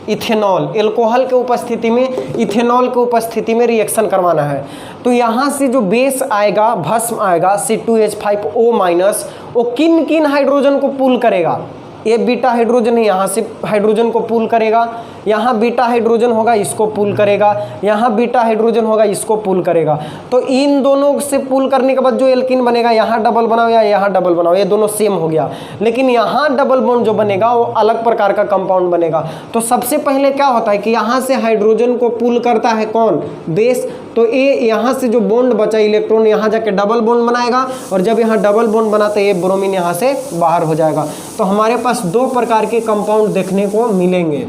इथेनॉल एल्कोहल के उपस्थिति में, इथेनॉल के उपस्थिति में रिएक्शन करवाना है। तो यहाँ से जो बेस आएगा, भस्म आएगा C2H5O माइनस, वो किन किन हाइड्रोजन को पुल करेगा? ये बीटा हाइड्रोजन है, यहाँ से हाइड्रोजन को पुल करेगा, यहाँ बीटा हाइड्रोजन होगा इसको पुल करेगा, यहाँ बीटा हाइड्रोजन होगा इसको पुल करेगा। तो इन दोनों से पुल करने के बाद जो एल्कीन बनेगा, यहाँ डबल बनाओ या यहाँ डबल बनाओ, ये दोनों सेम हो गया। लेकिन यहाँ डबल बॉन्ड जो बनेगा वो अलग प्रकार का कंपाउंड बनेगा। तो सबसे पहले क्या होता है कि यहाँ से हाइड्रोजन को पुल करता है कौन, बेस। तो ये यहाँ से जो बॉन्ड बचा इलेक्ट्रॉन यहाँ जाके डबल बॉन्ड बनाएगा, और जब यहाँ डबल बॉन्ड बनाते ये ब्रोमीन यहाँ से बाहर हो जाएगा। तो हमारे पास दो प्रकार के कंपाउंड देखने को मिलेंगे।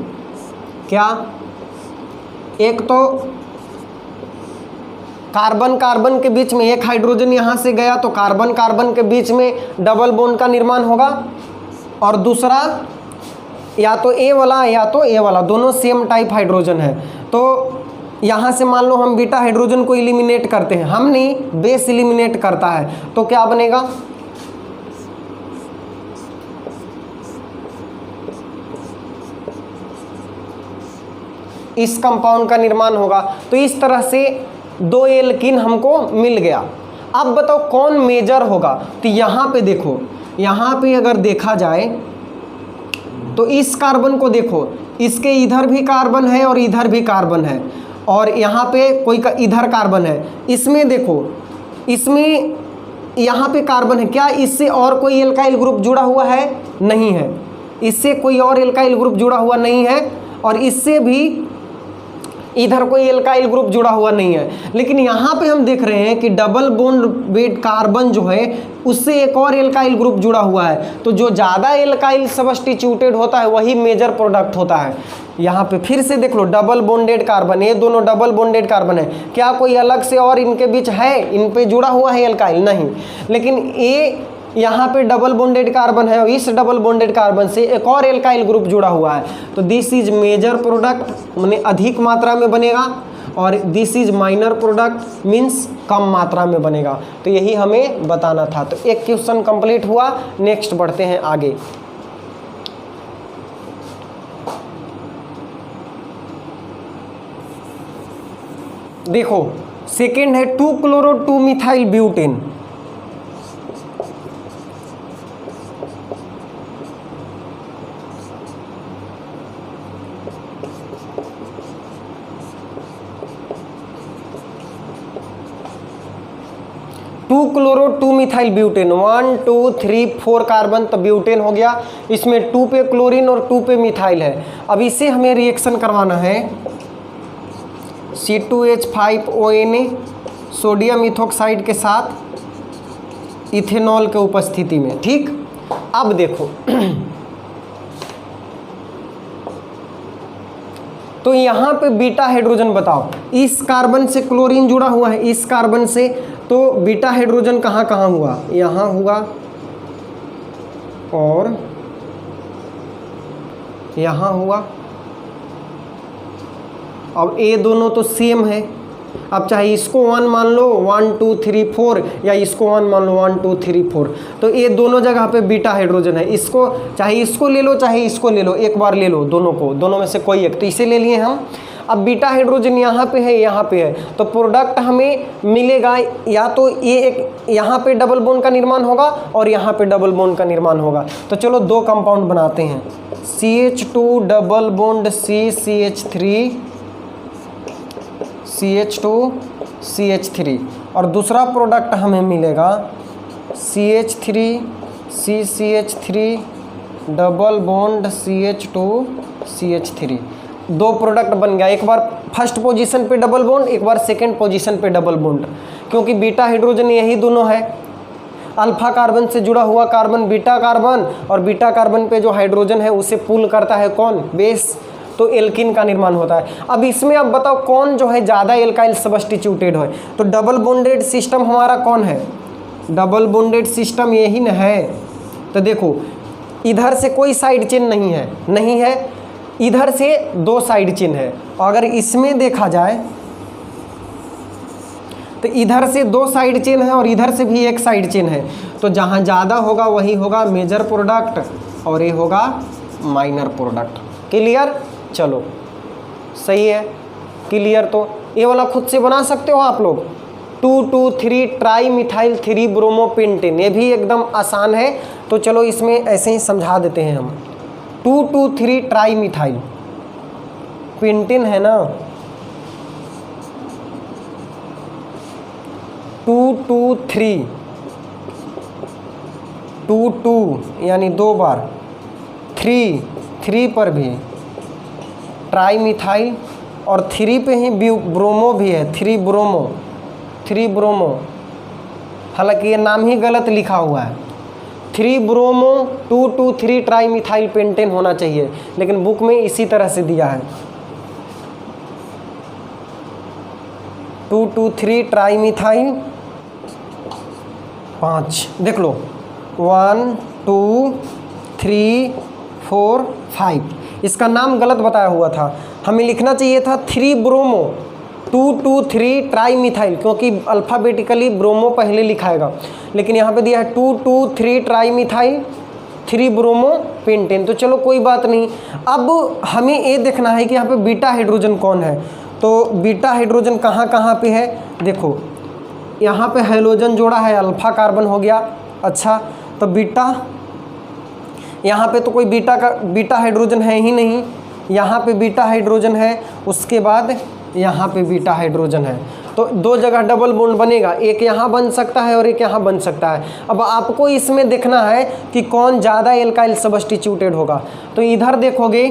क्या? एक तो कार्बन कार्बन के बीच में एक हाइड्रोजन यहाँ से गया तो कार्बन कार्बन के बीच में डबल बॉन्ड का निर्माण होगा, और दूसरा या तो ए वाला या तो ए वाला, दोनों सेम टाइप हाइड्रोजन है। तो यहाँ से मान लो हम बीटा हाइड्रोजन को इलिमिनेट करते हैं, हम नहीं, बेस इलिमिनेट करता है, तो क्या बनेगा? इस कंपाउंड का निर्माण होगा। तो इस तरह से दो एल्कीन हमको मिल गया। अब बताओ कौन मेजर होगा? तो यहाँ पे देखो, यहाँ पे अगर देखा जाए तो इस कार्बन को देखो, इसके इधर भी कार्बन है और इधर भी कार्बन है, और यहाँ पे कोई इधर कार्बन है। इसमें देखो, इसमें यहाँ पे कार्बन है, क्या इससे और कोई एल्काइल ग्रुप जुड़ा हुआ है? नहीं है, इससे कोई और एल्काइल ग्रुप जुड़ा हुआ नहीं है, और इससे भी इधर कोई एल्काइल ग्रुप जुड़ा हुआ नहीं है। लेकिन यहाँ पे हम देख रहे हैं कि डबल बॉन्ड वेट कार्बन जो है उससे एक और एल्काइल ग्रुप जुड़ा हुआ है। तो जो ज़्यादा एल्काइल सब्स्टिट्यूटेड होता है वही मेजर प्रोडक्ट होता है। यहाँ पे फिर से देख लो, डबल बॉन्डेड कार्बन, ये दोनों डबल बॉन्डेड कार्बन है, क्या कोई अलग से और इनके बीच है, इन पे जुड़ा हुआ है एल्काइल? नहीं। लेकिन ये यहाँ पे डबल बॉन्डेड कार्बन है और इस डबल बॉन्डेड कार्बन से एक और एल्काइल ग्रुप जुड़ा हुआ है। तो दिस इज मेजर प्रोडक्ट, माने अधिक मात्रा में बनेगा, और this is minor product means कम मात्रा में बनेगा। तो यही हमें बताना था। तो एक क्वेश्चन कंप्लीट हुआ, नेक्स्ट बढ़ते हैं आगे। देखो सेकेंड है 2-chloro-2-methyl butane. Two chloro 2-methyl butane, 1 2 3 4 carbon, तो ब्यूटेन हो गया। इसमें 2 पे क्लोरीन और 2 पे मिथाइल है। अब इसे हमें रिएक्शन करवाना है C2H5ONA सोडियम इथोक्साइड के साथ इथेनॉल के उपस्थिति में। ठीक, अब देखो तो यहाँ पे बीटा हाइड्रोजन बताओ, इस कार्बन से क्लोरीन जुड़ा हुआ है, इस कार्बन से, तो बीटा हाइड्रोजन कहाँ कहाँ हुआ? यहाँ हुआ और यहाँ हुआ। अब ये दोनों तो सेम है। अब चाहे इसको 1 मान लो 1 2 3 4, या इसको 1 मान लो 1 2 3 4, तो ये दोनों जगह पे बीटा हाइड्रोजन है। इसको चाहे इसको ले लो चाहे इसको ले लो, एक बार ले लो दोनों को, दोनों में से कोई एक, तो इसे ले लिए हम। अब बीटा हाइड्रोजन यहाँ पे है, यहाँ पे है, तो प्रोडक्ट हमें मिलेगा या तो ये एक यहाँ पे डबल बॉन्ड का निर्माण होगा और यहाँ पे डबल बॉन्ड का निर्माण होगा। तो चलो दो कंपाउंड बनाते हैं, CH2 double bond CCH3 CH2 CH3, और दूसरा प्रोडक्ट हमें मिलेगा CH3 CCH3 double bond CH2 CH3। दो प्रोडक्ट बन गया, एक बार फर्स्ट पोजीशन पे डबल बॉन्ड, एक बार सेकंड पोजीशन पे डबल बॉन्ड, क्योंकि बीटा हाइड्रोजन यही दोनों है। अल्फा कार्बन से जुड़ा हुआ कार्बन बीटा कार्बन, और बीटा कार्बन पे जो हाइड्रोजन है उसे पुल करता है कौन? बेस। तो एल्किन का निर्माण होता है। अब इसमें अब बताओ कौन जो है ज़्यादा एल्काइल सब्स्टिट्यूटेड है? तो डबल बॉन्डेड सिस्टम हमारा कौन है? डबल बॉन्डेड सिस्टम यही न है। तो देखो इधर से कोई साइड चेन नहीं है, नहीं है, इधर से दो साइड चेन है। अगर इसमें देखा जाए तो इधर से दो साइड चेन है और इधर से भी एक साइड चेन है। तो जहाँ ज़्यादा होगा वही होगा मेजर प्रोडक्ट, और ये होगा माइनर प्रोडक्ट। क्लियर? चलो सही है, क्लियर। तो ये वाला खुद से बना सकते हो आप लोग, 2,2,3 ट्राई मिथाइल 3 ब्रोमोपेंटेन, ये भी एकदम आसान है। तो चलो इसमें ऐसे ही समझा देते हैं हम। 2,2,3 ट्राई मिथाइल पेंटेन है ना, 2,2,3 2,2 यानी 2 बार, 3 पर भी ट्राई मिथाइल और 3 पे ही ब्रोमो भी है, 3 ब्रोमो, हालांकि ये नाम ही गलत लिखा हुआ है। 3 ब्रोमो 2,2,3 ट्राई मिथाइल पेंटेन होना चाहिए, लेकिन बुक में इसी तरह से दिया है 2,2,3 ट्राई मिथाइल 5। देख लो 1 2 3 4 5, इसका नाम गलत बताया हुआ था, हमें लिखना चाहिए था 3 ब्रोमो 2,2,3 ट्राई मिथाइल, क्योंकि अल्फ़ाबेटिकली ब्रोमो पहले लिखाएगा, लेकिन यहाँ पे दिया है 2,2,3 ट्राई मिथाइल 3 ब्रोमो पेंटेन। तो चलो कोई बात नहीं, अब हमें ये देखना है कि यहाँ पे बीटा हाइड्रोजन कौन है। तो बीटा हाइड्रोजन कहाँ कहाँ पे है, देखो यहाँ पे हाइड्रोजन जोड़ा है, अल्फ़ा कार्बन हो गया। अच्छा, तो बीटा, यहाँ पे तो कोई बीटा हाइड्रोजन है ही नहीं, यहाँ पे बीटा हाइड्रोजन है, उसके बाद यहाँ पे बीटा हाइड्रोजन है, तो 2 जगह डबल बॉन्ड बनेगा, एक यहाँ बन सकता है और एक यहाँ बन सकता है। अब आपको इसमें देखना है कि कौन ज़्यादा एल्काइल सब्स्टिट्यूटेड होगा। तो इधर देखोगे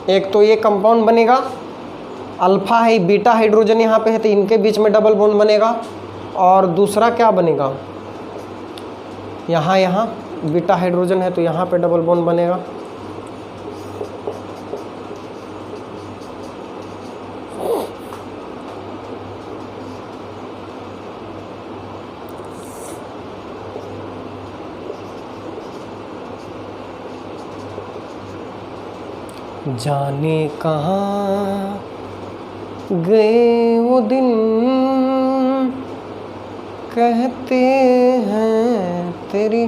एक तो ये कंपाउंड बनेगा, अल्फ़ा है, बीटा हाइड्रोजन यहाँ पे है तो इनके बीच में डबल बॉन्ड बनेगा, और दूसरा क्या बनेगा, यहाँ बीटा हाइड्रोजन है तो यहाँ पे डबल बॉन्ड बनेगा। जाने कहाँ गए वो दिन कहते हैं तेरी,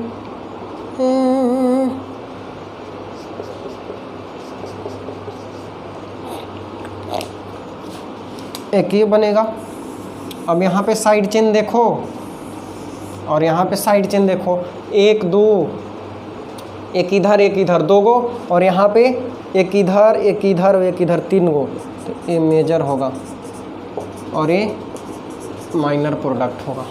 एक ये बनेगा। अब यहाँ पे साइड चेन देखो और यहाँ पे साइड चेन देखो, 1 2, एक इधर 2 गो, और यहाँ पे एक इधर एक इधर एक इधर 3 गो, तो ये मेजर होगा और ये माइनर प्रोडक्ट होगा।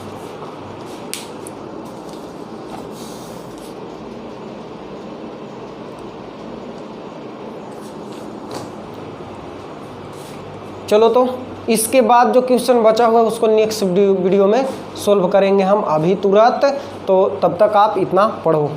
चलो, तो इसके बाद जो क्वेश्चन बचा हुआ है उसको नेक्स्ट वीडियो में सोल्व करेंगे हम अभी तुरंत, तो तब तक आप इतना पढ़ो।